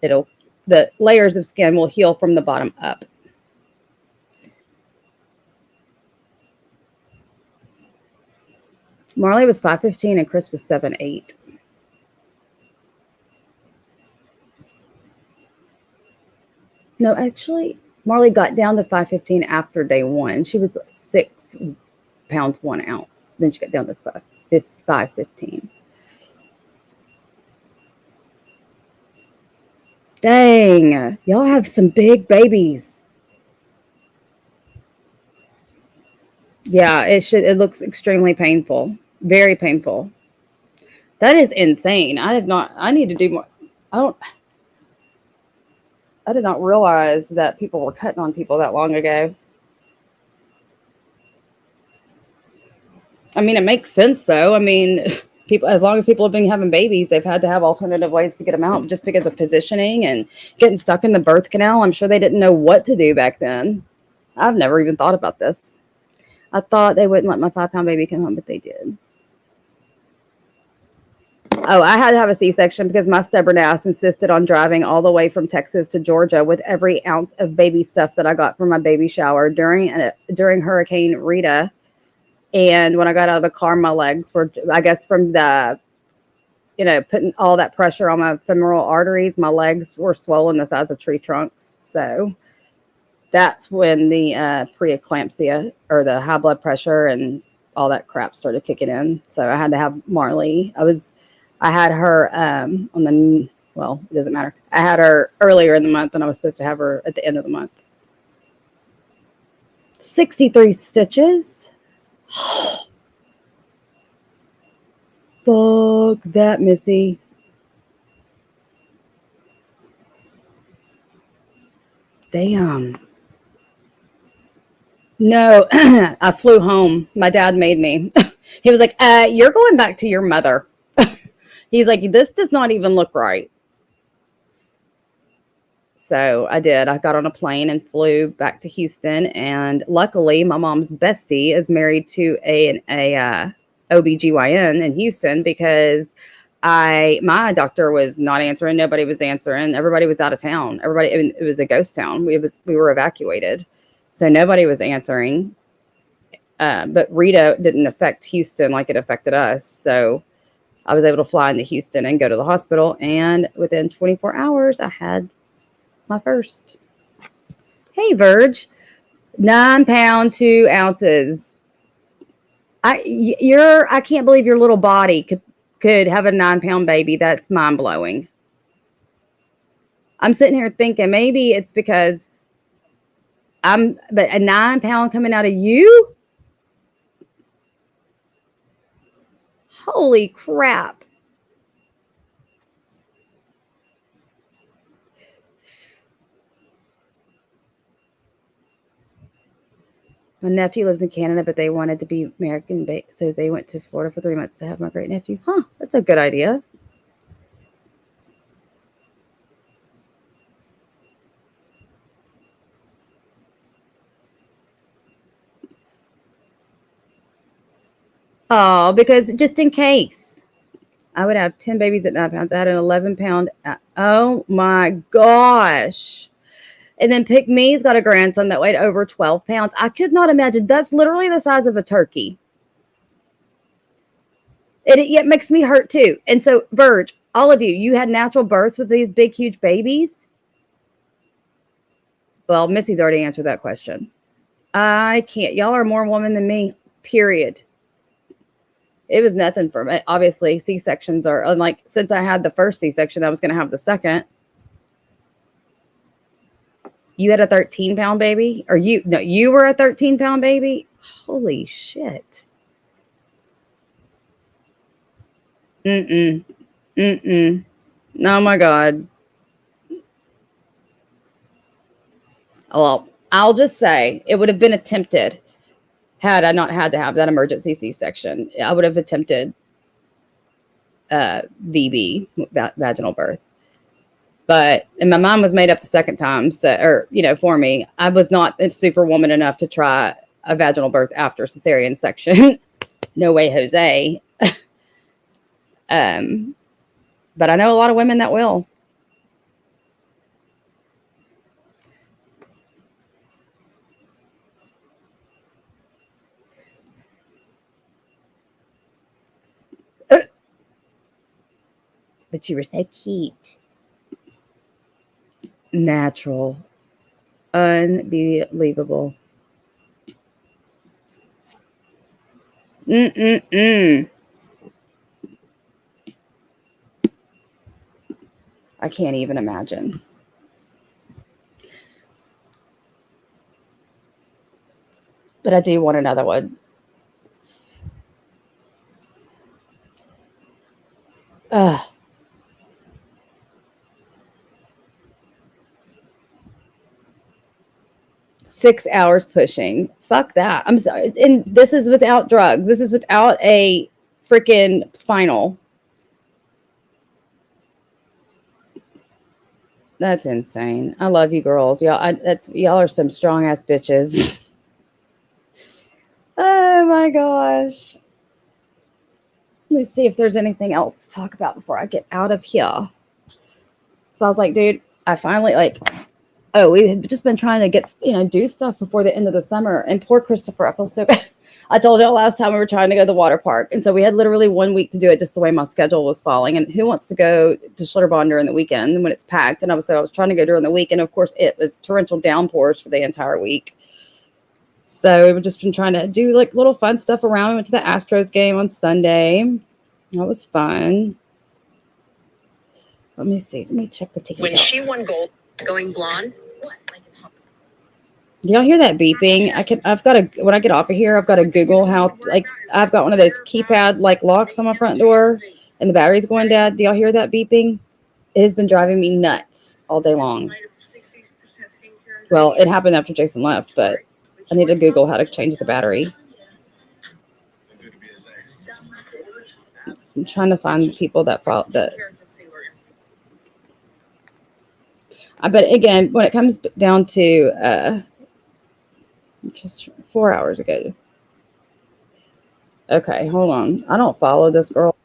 [SPEAKER 2] the layers of skin will heal from the bottom up. Marley was 5'15" and Chris was 7'8". No, actually, Marley got down to 5'15" after day 1. She was 6 pounds 1 ounce. Then she got down to 5'15". Dang, y'all have some big babies. Yeah, it looks extremely painful. Very painful. That is insane. I need to do more. I did not realize that people were cutting on people that long ago. I mean, it makes sense though. I mean, People, as long as people have been having babies, they've had to have alternative ways to get them out just because of positioning and getting stuck in the birth canal. I'm sure they didn't know what to do back then. I've never even thought about this. I thought they wouldn't let my 5-pound baby come home, but they did. Oh, I had to have a C-section because my stubborn ass insisted on driving all the way from Texas to Georgia with every ounce of baby stuff that I got from my baby shower during Hurricane Rita. And when I got out of the car, my legs were, I guess, from the, putting all that pressure on my femoral arteries, my legs were swollen the size of tree trunks. So that's when the preeclampsia or the high blood pressure and all that crap started kicking in. So I had to have Marley. I had her it doesn't matter. I had her earlier in the month and I was supposed to have her at the end of the month. 63 stitches. Fuck that, Missy. Damn. No, I flew home. My dad made me. He was like, you're going back to your mother. He's like, this does not even look right. So I did. I got on a plane and flew back to Houston. And luckily, my mom's bestie is married to a OBGYN in Houston because my doctor was not answering. Nobody was answering. Everybody was out of town. It was a ghost town. We were evacuated. So nobody was answering. But Rita didn't affect Houston like it affected us. So I was able to fly into Houston and go to the hospital. And within 24 hours, I had my first. Hey, Verge. 9 pounds, 2 ounces. I can't believe your little body could have a 9-pound baby. That's mind blowing. I'm sitting here thinking maybe it's because but a 9-pound coming out of you? Holy crap. My nephew lives in Canada, but they wanted to be American, so they went to Florida for 3 months to have my great nephew. Huh, that's a good idea. Oh, because just in case. I would have 10 babies at 9 pounds. I had an 11-pound. Oh, my gosh. And then Pick Me's got a grandson that weighed over 12 pounds. I could not imagine. That's literally the size of a turkey. It makes me hurt too. And so, Verge, all of you had natural births with these big, huge babies? Well, Missy's already answered that question. I can't. Y'all are more woman than me, period. It was nothing for me. Obviously, C-sections are, unlike, since I had the first C-section, I was going to have the second. You had a 13-pound baby? Or you were a 13-pound baby? Holy shit. Oh my God. Well, I'll just say it would have been attempted had I not had to have that emergency C-section. I would have attempted VB, vaginal birth. And my mind was made up the second time. So, for me, I was not a superwoman enough to try a vaginal birth after cesarean section. No way, Jose. But I know a lot of women that will. But you were so cute. Natural. Unbelievable. I can't even imagine. But I do want another one. 6 hours pushing. Fuck that. I'm sorry. And this is without drugs. This is without a freaking spinal. That's insane. I love you girls. Y'all are some strong ass bitches. Oh my gosh. Let me see if there's anything else to talk about before I get out of here. So I was like, dude, I finally we've just been trying to get, do stuff before the end of the summer. And poor Christopher, I feel so bad. I told y'all last time we were trying to go to the water park. And so we had literally 1 week to do it, just the way my schedule was falling. And who wants to go to Schlitterbahn during the weekend when it's packed? And I was trying to go during the week. And of course, it was torrential downpours for the entire week. So we've just been trying to do like little fun stuff around. We went to the Astros game on Sunday. That was fun. Let me see. Let me check the ticket.
[SPEAKER 5] When she won gold, going blonde. What? Like it's hot.
[SPEAKER 2] Do y'all hear that beeping? When I get off of here, I've got to Google how, like, I've got one of those keypad, like, locks on my front door, and the battery's going dead. Do y'all hear that beeping? It has been driving me nuts all day long. Well, it happened after Jason left, but I need to Google how to change the battery. I'm trying to find the people that follow that. But again, when it comes down to just 4 hours ago. Okay, hold on. I don't follow this girl.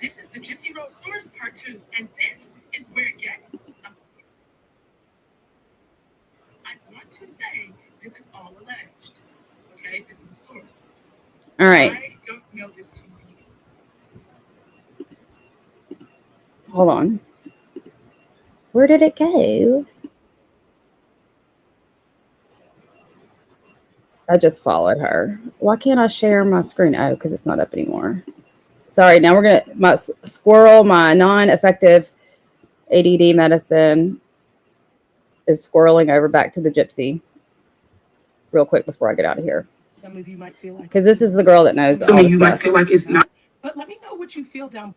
[SPEAKER 4] This is the Gypsy Rose source part 2, and this is where it gets. I want to say this is all alleged. Okay, this is a source.
[SPEAKER 2] All right.
[SPEAKER 4] I don't know this too many.
[SPEAKER 2] Hold on. Where did it go? I just followed her. Why can't I share my screen? Oh, because it's not up anymore. Sorry. Now we're going to, my squirrel, my non-effective ADD medicine is squirreling over back to the Gypsy real quick before I get out of here.
[SPEAKER 4] Some of you might feel like,
[SPEAKER 2] because this is the girl that knows.
[SPEAKER 4] Some of you might feel like it's not. But let me know what you feel down.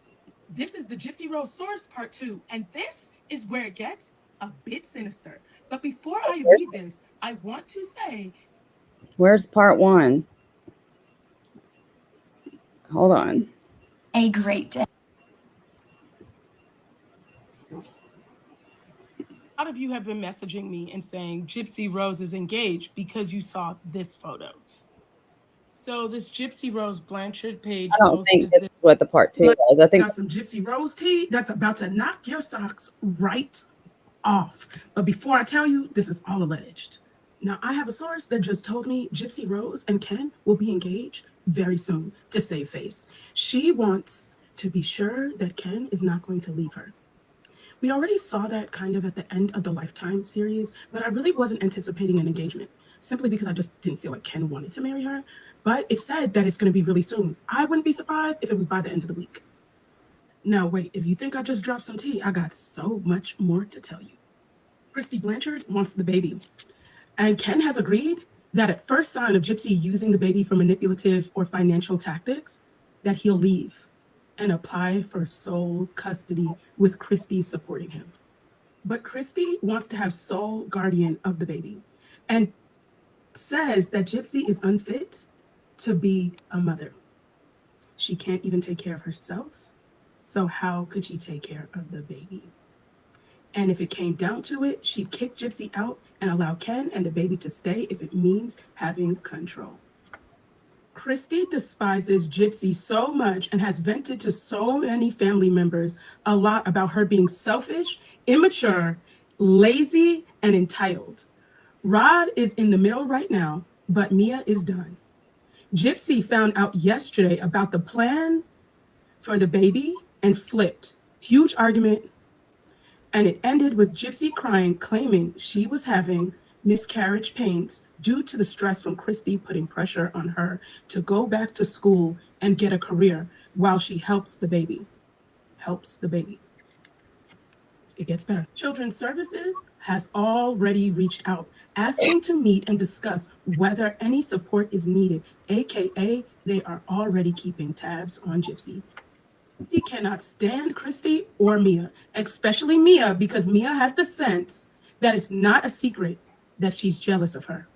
[SPEAKER 4] This is the Gypsy Rose source part 2, and this is where it gets a bit sinister. But before I read this, I want to say,
[SPEAKER 2] where's part 1? Hold on.
[SPEAKER 6] A great day.
[SPEAKER 4] A lot of you have been messaging me and saying Gypsy Rose is engaged because you saw this photo. So this Gypsy Rose Blanchard page.
[SPEAKER 2] I don't think this is what the part 2 was. I think
[SPEAKER 4] got some Gypsy Rose tea that's about to knock your socks right off. But before I tell you, this is all alleged. Now, I have a source that just told me Gypsy Rose and Ken will be engaged very soon to save face. She wants to be sure that Ken is not going to leave her. We already saw that kind of at the end of the Lifetime series, but I really wasn't anticipating an engagement, simply because I just didn't feel like Ken wanted to marry her. But it said that it's going to be really soon. I wouldn't be surprised if it was by the end of the week. Now, wait, if you think I just dropped some tea, I got so much more to tell you. Christy Blanchard wants the baby. And Ken has agreed that at first sign of Gypsy using the baby for manipulative or financial tactics, that he'll leave and apply for sole custody with Christy supporting him. But Christy wants to have sole guardian of the baby and says that Gypsy is unfit to be a mother. She can't even take care of herself, so how could she take care of the baby? And if it came down to it, she'd kick Gypsy out and allow Ken and the baby to stay if it means having control. Christy despises Gypsy so much and has vented to so many family members a lot about her being selfish, immature, lazy, and entitled. Rod is in the middle right now, but Mia is done. Gypsy found out yesterday about the plan for the baby and flipped. Huge argument. And it ended with Gypsy crying, claiming she was having miscarriage pains due to the stress from Christy putting pressure on her to go back to school and get a career while she helps the baby. It gets better. Children's Services has already reached out, asking to meet and discuss whether any support is needed, aka they are already keeping tabs on Gypsy. He cannot stand Christy or Mia, especially Mia, because Mia has the sense
[SPEAKER 6] that it's not a secret that she's jealous of her.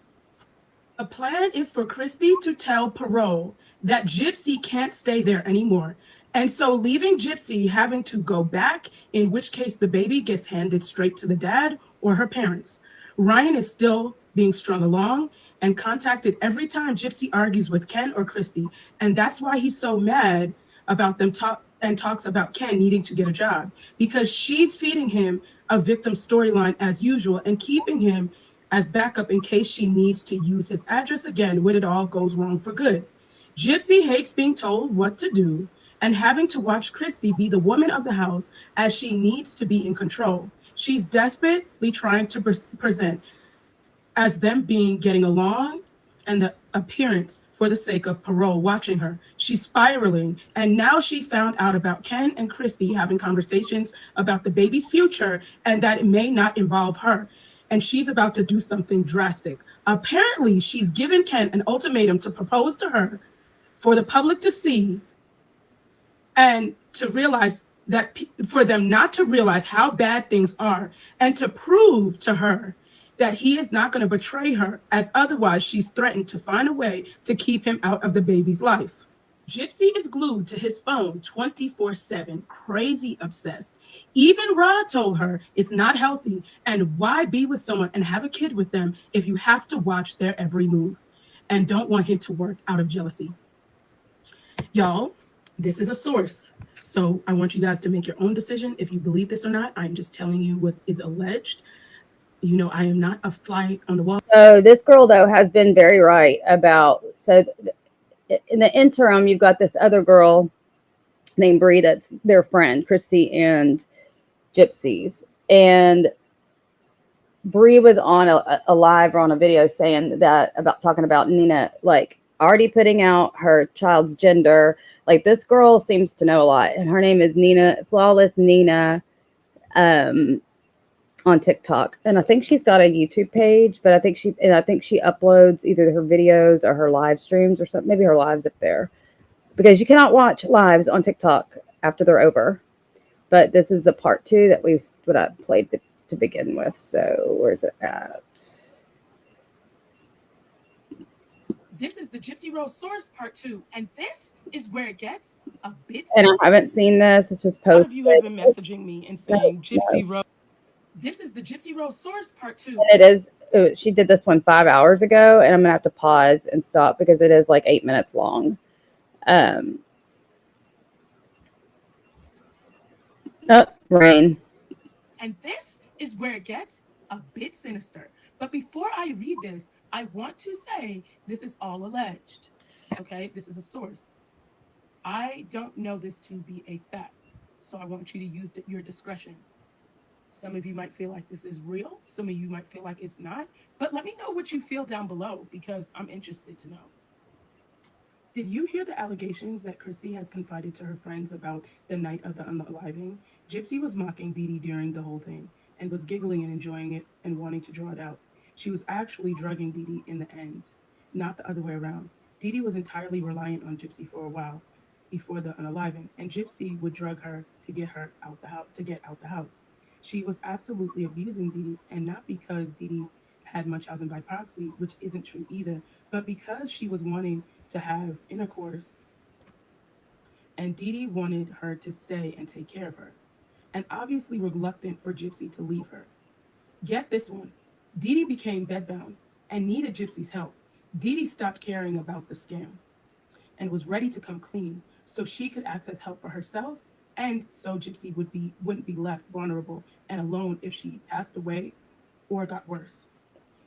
[SPEAKER 6] The plan is for Christy to tell Perot that Gypsy can't stay there anymore. And so leaving Gypsy having to go back, in which case the baby gets handed straight to the dad or her parents. Ryan is still being strung along and contacted every time Gypsy argues with Ken or Christy. And that's why he's so mad about them talks about Ken needing to get a job, because she's feeding him a victim storyline as usual and keeping him as backup in case she needs to use his address again when it all goes wrong for good. Gypsy hates being told what to do and having to watch Christy be the woman of the house as she needs to be in control. She's desperately trying to present as them being getting along and the appearance for the sake of Parole watching her. She's spiraling, and now she found out about Ken and Christy having conversations about the baby's future and that it may not involve her. And she's about to do something drastic. Apparently, she's given Ken an ultimatum to propose to her for the public to see and to realize that for them not to realize how bad things are and to prove to her that he is not going to betray her, as otherwise she's threatened to find a way to keep him out of the baby's life. Gypsy is glued to his phone 24/7, crazy obsessed. Even Rod told her it's not healthy, and why be with someone and have a kid with them if you have to watch their every move and don't want him to work out of jealousy. Y'all, this is a source, so I want you guys to make your own decision if you believe this or not. I'm just telling you what is alleged. You know, I am not a fly on the wall.
[SPEAKER 2] So this girl though has been very right about, so in the interim you've got this other girl named Bree that's their friend, Christy and Gypsy's, and Bree was on a live or on a video saying that about talking about Nina like already putting out her child's gender. Like, this girl seems to know a lot, and her name is Nina, Flawless Nina, on TikTok, and I think she's got a YouTube page, but I think she uploads either her videos or her live streams or something. Maybe her lives up there, because you cannot watch lives on TikTok after they're over. But this is the part 2 that what I played to begin with. So where's it at?
[SPEAKER 6] This is the Gypsy Rose source part 2, and this is where it gets a bit.
[SPEAKER 2] And I haven't seen this. This was posted.
[SPEAKER 6] You have been messaging me and saying Gypsy Rose. This is the Gypsy Rose source part 2.
[SPEAKER 2] And it is. She did this one 5 hours ago, and I'm gonna have to pause and stop because it is like 8 minutes long. Rain.
[SPEAKER 6] And this is where it gets a bit sinister. But before I read this, I want to say this is all alleged. Okay, this is a source. I don't know this to be a fact, so I want you to use your discretion. Some of you might feel like this is real. Some of you might feel like it's not. But let me know what you feel down below, because I'm interested to know. Did you hear the allegations that Christy has confided to her friends about the night of the unaliving? Gypsy was mocking Dee Dee during the whole thing and was giggling and enjoying it and wanting to draw it out. She was actually drugging Dee Dee in the end, not the other way around. Dee Dee was entirely reliant on Gypsy for a while before the unaliving, and Gypsy would drug her to get her out the house. She was absolutely abusing Dee Dee, and not because Dee Dee had Munchausen by proxy, which isn't true either, but because she was wanting to have intercourse, and Dee Dee wanted her to stay and take care of her, and obviously reluctant for Gypsy to leave her. Get this one. Dee Dee became bedbound and needed Gypsy's help. Dee Dee stopped caring about the scam and was ready to come clean so she could access help for herself, and so Gypsy wouldn't be left vulnerable and alone if she passed away or got worse.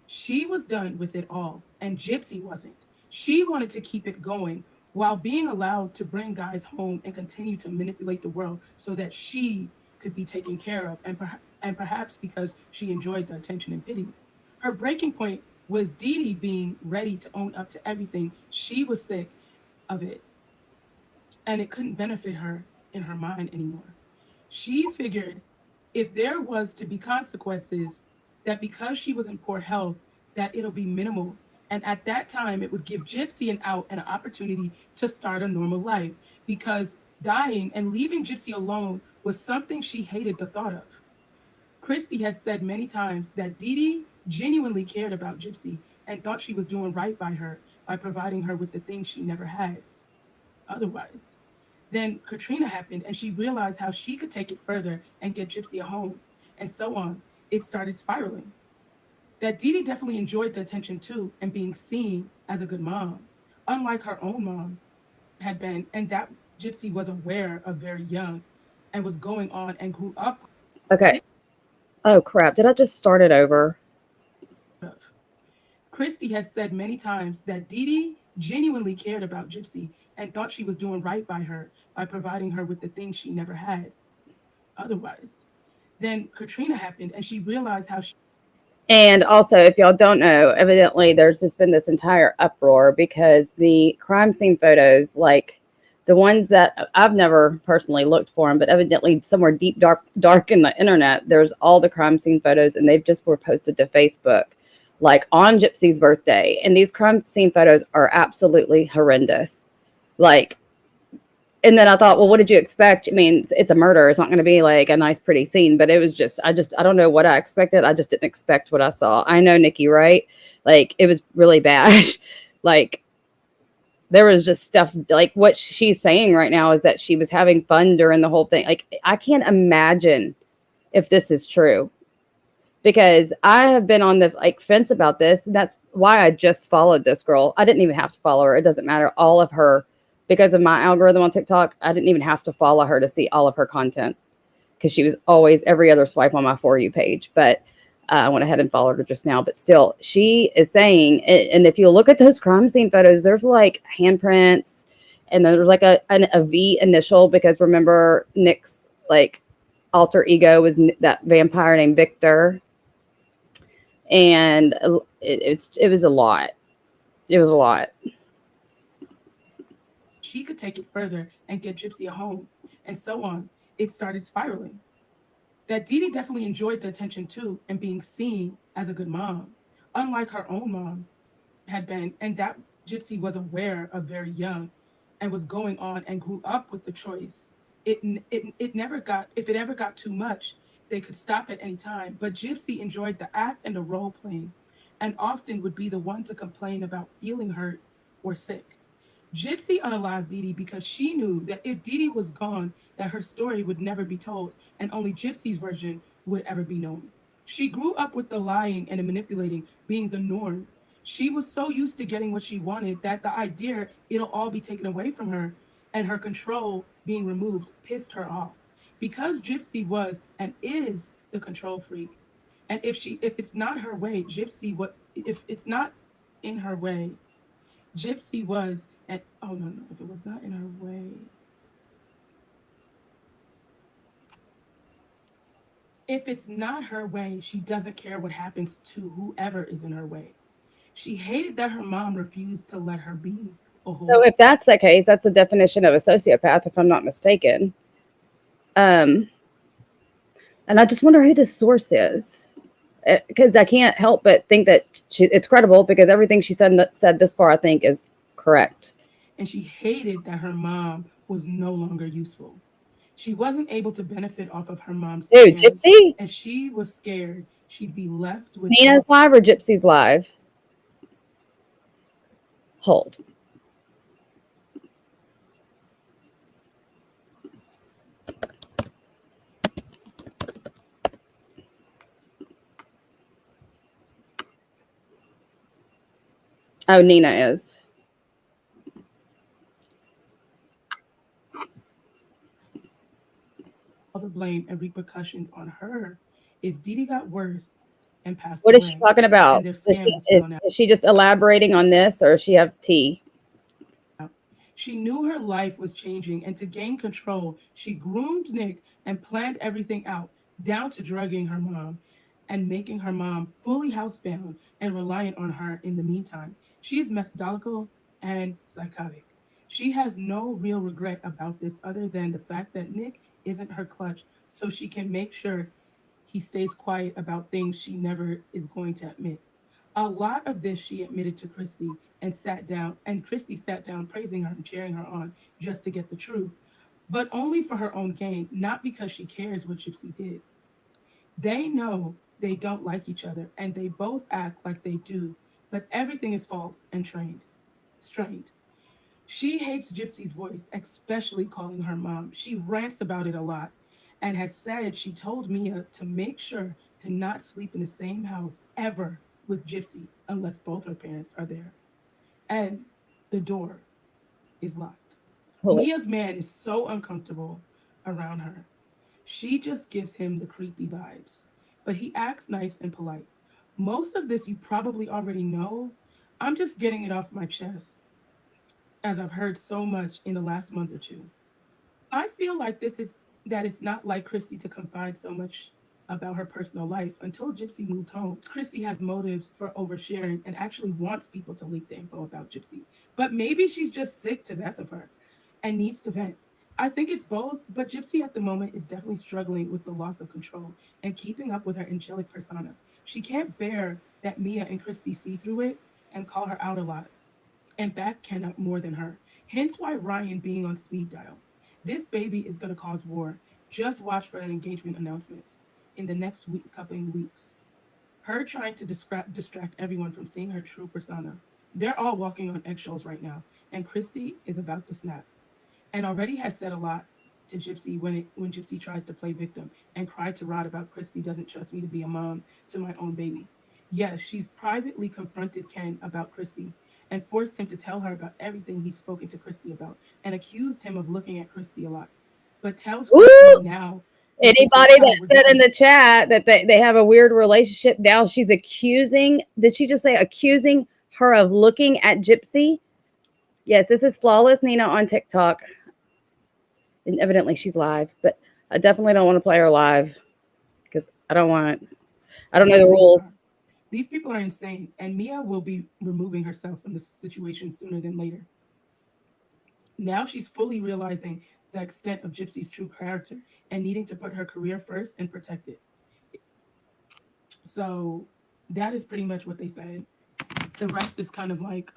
[SPEAKER 6] She was done with it all, and Gypsy wasn't. She wanted to keep it going while being allowed to bring guys home and continue to manipulate the world so that she could be taken care of, and perhaps because she enjoyed the attention and pity. Her breaking point was Dee Dee being ready to own up to everything. She was sick of it, and it couldn't benefit her in her mind anymore. She figured if there was to be consequences, that because she was in poor health, that it'll be minimal. And at that time, it would give Gypsy an out and an opportunity to start a normal life, because dying and leaving Gypsy alone was something she hated the thought of. Christy has said many times that Dee Dee genuinely cared about Gypsy and thought she was doing right by her by providing her with the things she never had otherwise. Then Katrina happened and she realized how she could take it further and get Gypsy a home, and so on. It started spiraling. That Dee Dee definitely enjoyed the attention too and being seen as a good mom, unlike her own mom had been, and that Gypsy was aware of very young and was going on and grew up
[SPEAKER 2] Okay. Oh crap! Did I just start it over?
[SPEAKER 6] of. Christy has said many times that Dee Dee genuinely cared about Gypsy and thought she was doing right by her by providing her with the things she never had otherwise. Then Katrina happened and she realized how she
[SPEAKER 2] And also, if y'all don't know, evidently there's just been this entire uproar because the crime scene photos, like the ones that I've never personally looked for them, but evidently somewhere deep, dark in the internet, there's all the crime scene photos, and they've just were posted to Facebook, like on Gypsy's birthday. And these crime scene photos are absolutely horrendous. Like, and then I thought, well, what did you expect? I mean, it's a murder. It's not going to be like a nice, pretty scene, but it was just, I don't know what I expected. I just didn't expect what I saw. I know Nikki, right? Like, it was really bad. Like, there was just stuff like what she's saying right now is that she was having fun during the whole thing. Like, I can't imagine if this is true because I have been on the like fence about this. And that's why I just followed this girl. I didn't even have to follow her. It doesn't matter. All of her, because of my algorithm on TikTok, I didn't even have to follow her to see all of her content because she was always every other swipe on my For You page. But I went ahead and followed her just now. But still, she is saying, and if you look at those crime scene photos, there's like handprints and then there's like a V initial because remember Nick's like alter ego was that vampire named Victor, and it was a lot. It was a lot.
[SPEAKER 6] she could take it further and get Gypsy a home, and so on. It started spiraling. That Dee Dee definitely enjoyed the attention too and being seen as a good mom, unlike her own mom had been, and that Gypsy was aware of very young and was going on and grew up with the choice. It never got, if it ever got too much, they could stop at any time. But Gypsy enjoyed the act and the role playing and often would be the one to complain about feeling hurt or sick. Gypsy unalived Dee Dee because she knew that if Dee Dee was gone, that her story would never be told and only Gypsy's version would ever be known. She grew up with the lying and the manipulating being the norm. She was so used to getting what she wanted that the idea it'll all be taken away from her and her control being removed pissed her off. Because Gypsy was and is the control freak. And if it's not her way, Gypsy what if it's not in her way, Gypsy was, and oh no, no, if it was not in her way, if it's not her way, she doesn't care what happens to whoever is in her way. She hated that her mom refused to let her be a
[SPEAKER 2] So
[SPEAKER 6] whole.
[SPEAKER 2] if that's the case, that's a definition of a sociopath, if I'm not mistaken. Um, and I just wonder who the source is, because I can't help but think that it's credible because everything she said this far, I think, is correct.
[SPEAKER 6] And she hated that her mom was no longer useful. She wasn't able to benefit off of her mom's
[SPEAKER 2] Dude,
[SPEAKER 6] scams,
[SPEAKER 2] Gypsy,
[SPEAKER 6] and she was scared she'd be left with
[SPEAKER 2] Nina's
[SPEAKER 6] all.
[SPEAKER 2] live or Gypsy's live? Hold. Oh, Nina is.
[SPEAKER 6] All the blame and repercussions on her if Dee Dee got worse and passed
[SPEAKER 2] What is she
[SPEAKER 6] away,
[SPEAKER 2] talking
[SPEAKER 6] and
[SPEAKER 2] about?
[SPEAKER 6] their scam was
[SPEAKER 2] Is,
[SPEAKER 6] found out.
[SPEAKER 2] is she just elaborating on this, or does she have tea?
[SPEAKER 6] She knew her life was changing, and to gain control, she groomed Nick and planned everything out, down to drugging her mom and making her mom fully housebound and reliant on her in the meantime. She is methodical and psychotic. She has no real regret about this other than the fact that Nick isn't her clutch, so she can make sure he stays quiet about things she never is going to admit. A lot of this she admitted to Christy and sat down, and Christy sat down praising her and cheering her on just to get the truth, but only for her own gain, not because she cares what Gypsy did. They know they don't like each other and they both act like they do, but everything is false and strained. She hates Gypsy's voice, especially calling her mom. She rants about it a lot and has said she told Mia to make sure to not sleep in the same house ever with Gypsy unless both her parents are there. And the door is locked.
[SPEAKER 2] Holy
[SPEAKER 6] Mia's man is so uncomfortable around her. She just gives him the creepy vibes, but he acts nice and polite. Most of this you probably already know. I'm just getting it off my chest as I've heard so much in the last month or two. I feel like this is that it's not like Christy to confide so much about her personal life until Gypsy moved home. Christy has motives for oversharing and actually wants people to leak the info about Gypsy. But maybe she's just sick to death of her and needs to vent. I think it's both, but Gypsy at the moment is definitely struggling with the loss of control and keeping up with her angelic persona. She can't bear that Mia and Christy see through it and call her out a lot and back Ken up more than her. Hence why Ryan being on speed dial. This baby is going to cause war. Just watch for engagement announcements in the next couple of weeks. Her trying to distract everyone from seeing her true persona. They're all walking on eggshells right now, and Christy is about to snap and already has said a lot to Gypsy when Gypsy tries to play victim and cried to Rod about Christy doesn't trust me to be a mom to my own baby. Yes, she's privately confronted Ken about Christy and forced him to tell her about everything he's spoken to Christy about and accused him of looking at Christy a lot. But tells Christy
[SPEAKER 2] Woo!
[SPEAKER 6] now
[SPEAKER 2] Anybody
[SPEAKER 6] how
[SPEAKER 2] that said in
[SPEAKER 6] ridiculous.
[SPEAKER 2] the chat that they have a weird relationship now, she's accusing, did she just say accusing her of looking at Gypsy? Yes, this is Flawless Nina on TikTok. And evidently she's live, but I definitely don't want to play her live because I don't know the rules.
[SPEAKER 6] These people are insane, and Mia will be removing herself from the situation sooner than later. Now she's fully realizing the extent of Gypsy's true character and needing to put her career first and protect it. So that is pretty much what they said. The rest is kind of like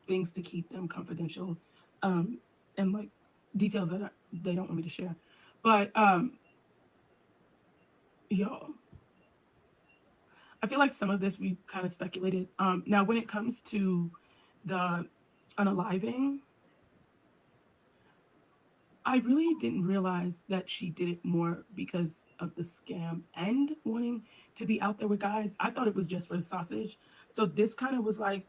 [SPEAKER 6] things to keep them confidential, and like details that they don't want me to share. But y'all, I feel like some of this we kind of speculated. Now when it comes to the unaliving, I really didn't realize that she did it more because of the scam and wanting to be out there with guys. I thought it was just for the sausage. So this kind of was like,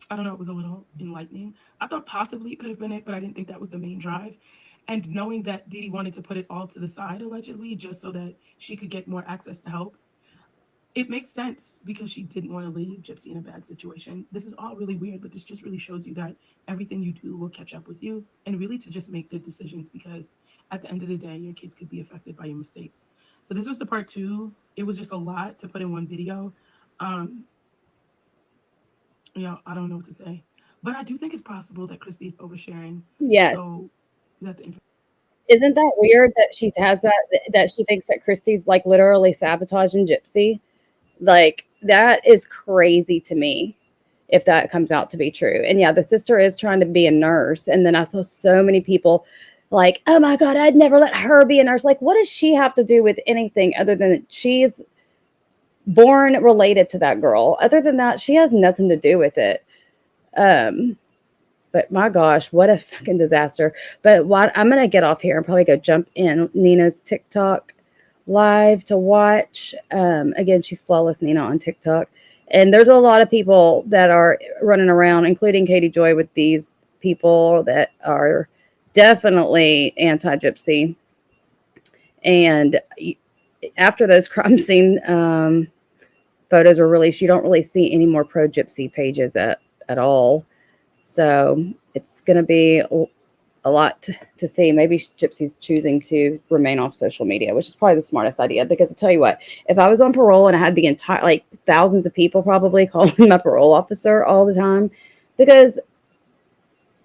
[SPEAKER 6] I don't know, it was a little enlightening. I thought possibly it could have been it, but I didn't think that was the main drive. And knowing that Didi wanted to put it all to the side, allegedly, just so that she could get more access to help, it makes sense because she didn't want to leave Gypsy in a bad situation. This is all really weird, but this just really shows you that everything you do will catch up with you and really to just make good decisions because at the end of the day, your kids could be affected by your mistakes. So this was the part 2. It was just a lot to put in one video. I don't know what to say. But I do think it's possible that Christy's oversharing.
[SPEAKER 2] Yes.
[SPEAKER 6] So that the
[SPEAKER 2] Isn't that weird that she has that she thinks that Christy's like literally sabotaging Gypsy? Like that is crazy to me if that comes out to be true. And yeah, the sister is trying to be a nurse. And then I saw so many people like, oh my God, I'd never let her be a nurse. Like, what does she have to do with anything other than that she's born related to that girl? Other than that, she has nothing to do with it. But my gosh, what a fucking disaster. But what I'm going to get off here and probably go jump in Nina's TikTok live to watch. Again, she's Flawless Nina on TikTok. And there's a lot of people that are running around, including Katie Joy, with these people that are definitely anti-Gypsy. And after those crime scene photos were released, you don't really see any more pro-Gypsy pages at all. So it's going to be a lot to see. Maybe Gypsy's choosing to remain off social media, which is probably the smartest idea. Because I tell you what, if I was on parole and I had the entire, like thousands of people probably calling my parole officer all the time, because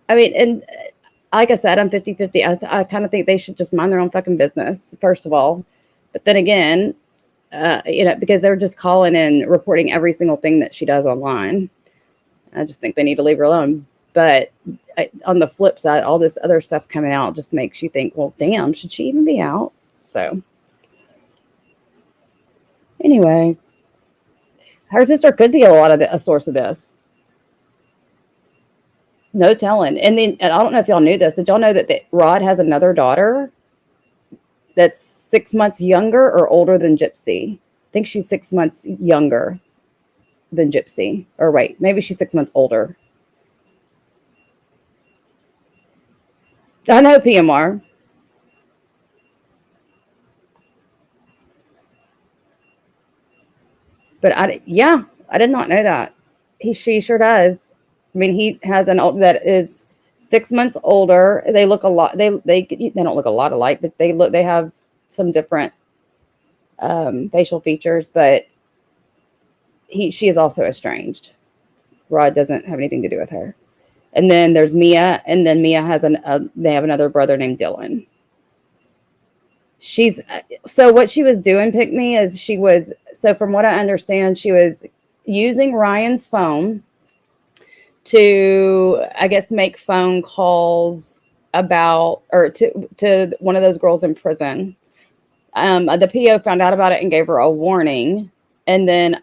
[SPEAKER 2] I mean, and like I said, I'm 50-50. I kind of think they should just mind their own fucking business, first of all. But then again, because they're just calling and reporting every single thing that she does online. I just think they need to leave her alone. But on the flip side, all this other stuff coming out just makes you think, well, damn, should she even be out? So Anyway, her sister could be a source of this. No telling. And then, and I don't know if y'all knew this. Did y'all know that Rod has another daughter that's 6 months younger or older than Gypsy? I think she's 6 months younger than Gypsy. Or wait, maybe she's 6 months older. I know PMR. But I did not know that. She sure does. I mean, he has an that is 6 months older. They look a lot. They don't look a lot alike, but they have some different facial features. But she is also estranged. Rod doesn't have anything to do with her. And then there's Mia, and then Mia has they have another brother named Dylan. So what she was doing, Pick Me, is from what I understand, she was using Ryan's phone to, I guess, make phone calls about, or to one of those girls in prison. The PO found out about it and gave her a warning. And then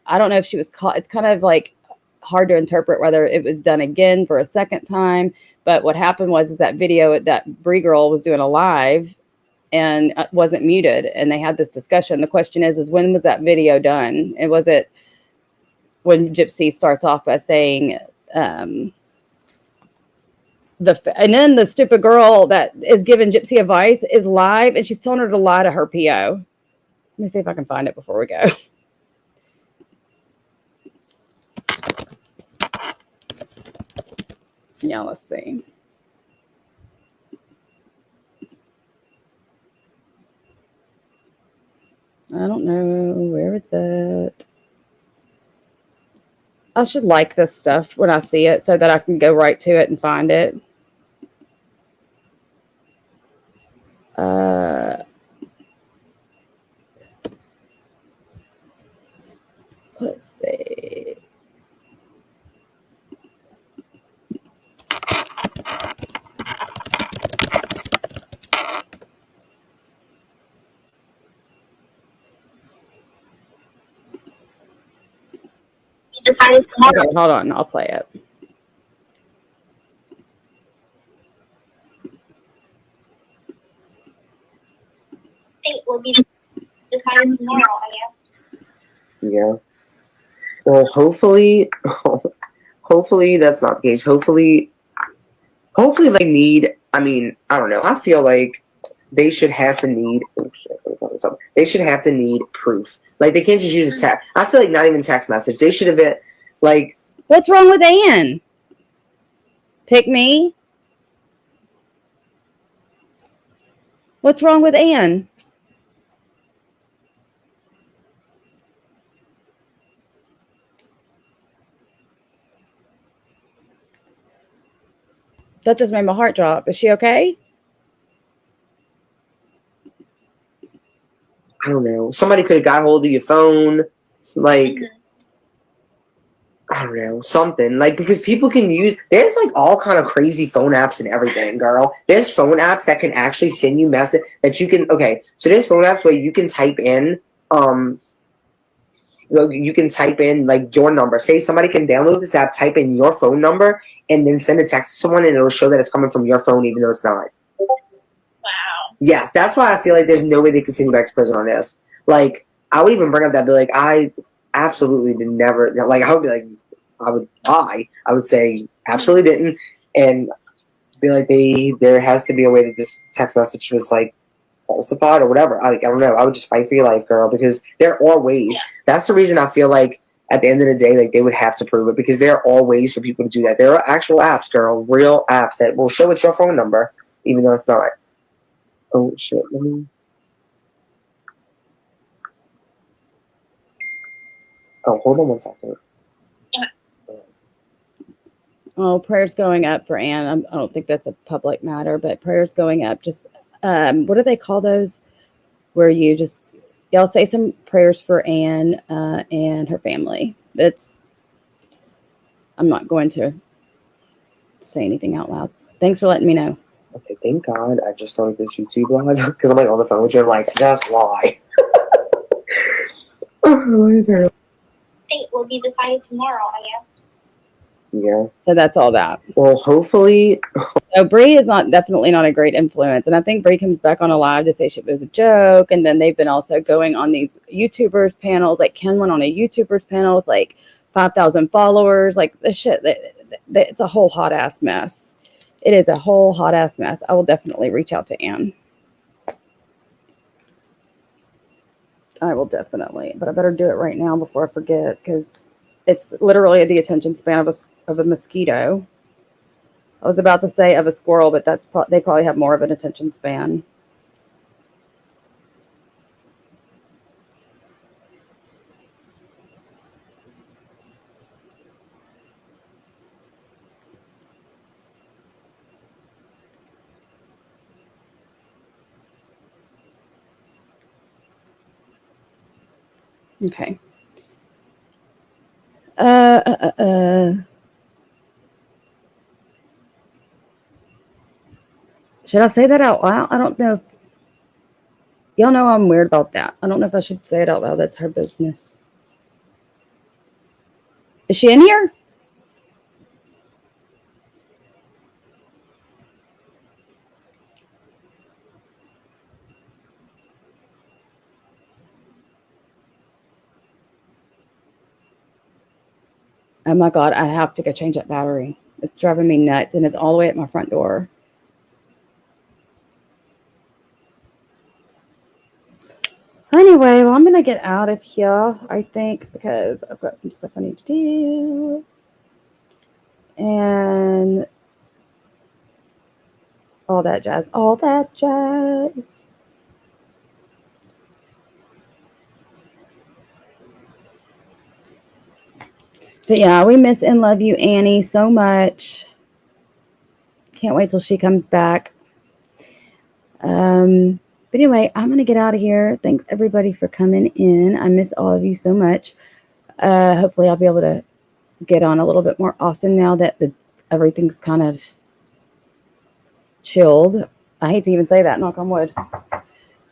[SPEAKER 2] I don't know if she was caught. It's kind of like hard to interpret whether it was done again for a second time. But what happened was that video, that Bree girl was doing a live and wasn't muted, and they had this discussion. The question is when was that video done? And was it when Gypsy starts off by saying and then the stupid girl that is giving Gypsy advice is live, and she's telling her to lie to her PO. Let me see if I can find it before we go. Yeah, let's see. I don't know where it's at. I should like this stuff when I see it so that I can go right to it and find it. Let's see. Okay, hold on. I'll play it.
[SPEAKER 7] It will be decided tomorrow, I guess.
[SPEAKER 8] Yeah. Well, hopefully that's not the case. Hopefully they need. I mean, I don't know. I feel like they should have to need. Oh shit! They should have to need proof. Like they can't just use a text. I feel like not even text message. They should have been like.
[SPEAKER 2] What's wrong with Ann? Pick Me. What's wrong with Ann? That just made my heart drop. Is she okay?
[SPEAKER 8] I don't know. Somebody could have got hold of your phone. Like, I don't know, something. Like, because people can use, there's like all kind of crazy phone apps and everything, girl. There's phone apps that can actually send you message that you can, okay, so there's phone apps where you can type in, like your number. Say somebody can download this app, type in your phone number, and then send a text to someone, and it'll show that it's coming from your phone, even though it's not.
[SPEAKER 7] Wow.
[SPEAKER 8] Yes, that's why I feel like there's no way they can send you back to prison on this. Like, I would even bring up that, be like, I absolutely did never, like, I would be like, I would lie. I would say absolutely didn't, and be like, there has to be a way that this text message was like falsified or whatever. I don't know. I would just fight for your life, girl, because there are ways. That's the reason I feel like at the end of the day, like they would have to prove it, because there are ways for people to do that. There are actual apps, girl, real apps that will show it's your phone number, even though it's not. Oh shit! Oh, hold on one second.
[SPEAKER 2] Oh, prayers going up for Ann. I don't think that's a public matter, but prayers going up. Just what do they call those? Where y'all say some prayers for Ann and her family. I'm not going to say anything out loud. Thanks for letting me know.
[SPEAKER 8] Okay, thank God I just started this YouTube live because I'm like on the phone with you. I'm like, just lie.
[SPEAKER 7] Fate will be decided tomorrow, I guess.
[SPEAKER 8] Yeah.
[SPEAKER 2] So that's all that.
[SPEAKER 8] Well, hopefully.
[SPEAKER 2] So Bree is definitely not a great influence. And I think Bree comes back on a live to say it was a joke. And then they've been also going on these YouTubers panels. Like Ken went on a YouTubers panel with like 5,000 followers. Like the shit, it's a whole hot ass mess. It is a whole hot ass mess. I will definitely reach out to Anne. I will definitely, but I better do it right now before I forget, because it's literally the attention span of a mosquito. I was about to say of a squirrel, but they probably have more of an attention span. Okay. Should I say that out loud? I don't know if y'all know I'm weird about that. I don't know if I should say it out loud. That's her business. Is she in here? Oh my God, I have to go change that battery. It's driving me nuts, and it's all the way at my front door. Anyway, well, I'm going to get out of here, I think, because I've got some stuff I need to do. And all that jazz. All that jazz. But yeah, we miss and love you, Annie, so much. Can't wait till she comes back. But anyway, I'm going to get out of here. Thanks, everybody, for coming in. I miss all of you so much. Hopefully, I'll be able to get on a little bit more often now that everything's kind of chilled. I hate to even say that, knock on wood.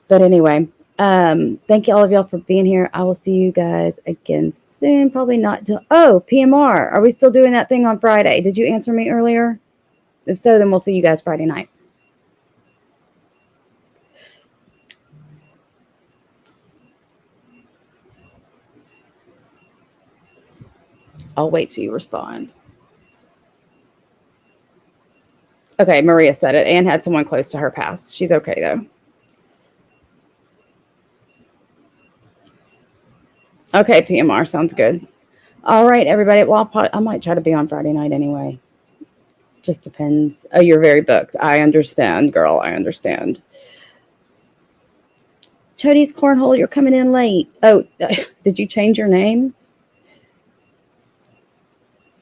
[SPEAKER 2] But anyway, thank you all of y'all for being here. I will see you guys again soon. Probably not till, PMR. Are we still doing that thing on Friday? Did you answer me earlier? If so, then we'll see you guys Friday night. I'll wait till you respond. Okay, Maria said it. Anne had someone close to her pass. She's okay, though. Okay, PMR. Sounds good. All right, everybody. Well, I might try to be on Friday night anyway. Just depends. Oh, you're very booked. I understand, girl. I understand. Chody's Cornhole, you're coming in late. Oh, did you change your name?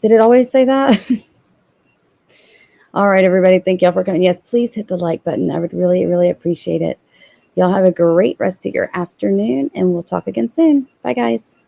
[SPEAKER 2] Did it always say that? All right, everybody. Thank y'all for coming. Yes, please hit the like button. I would really, really appreciate it. Y'all have a great rest of your afternoon, and we'll talk again soon. Bye, guys.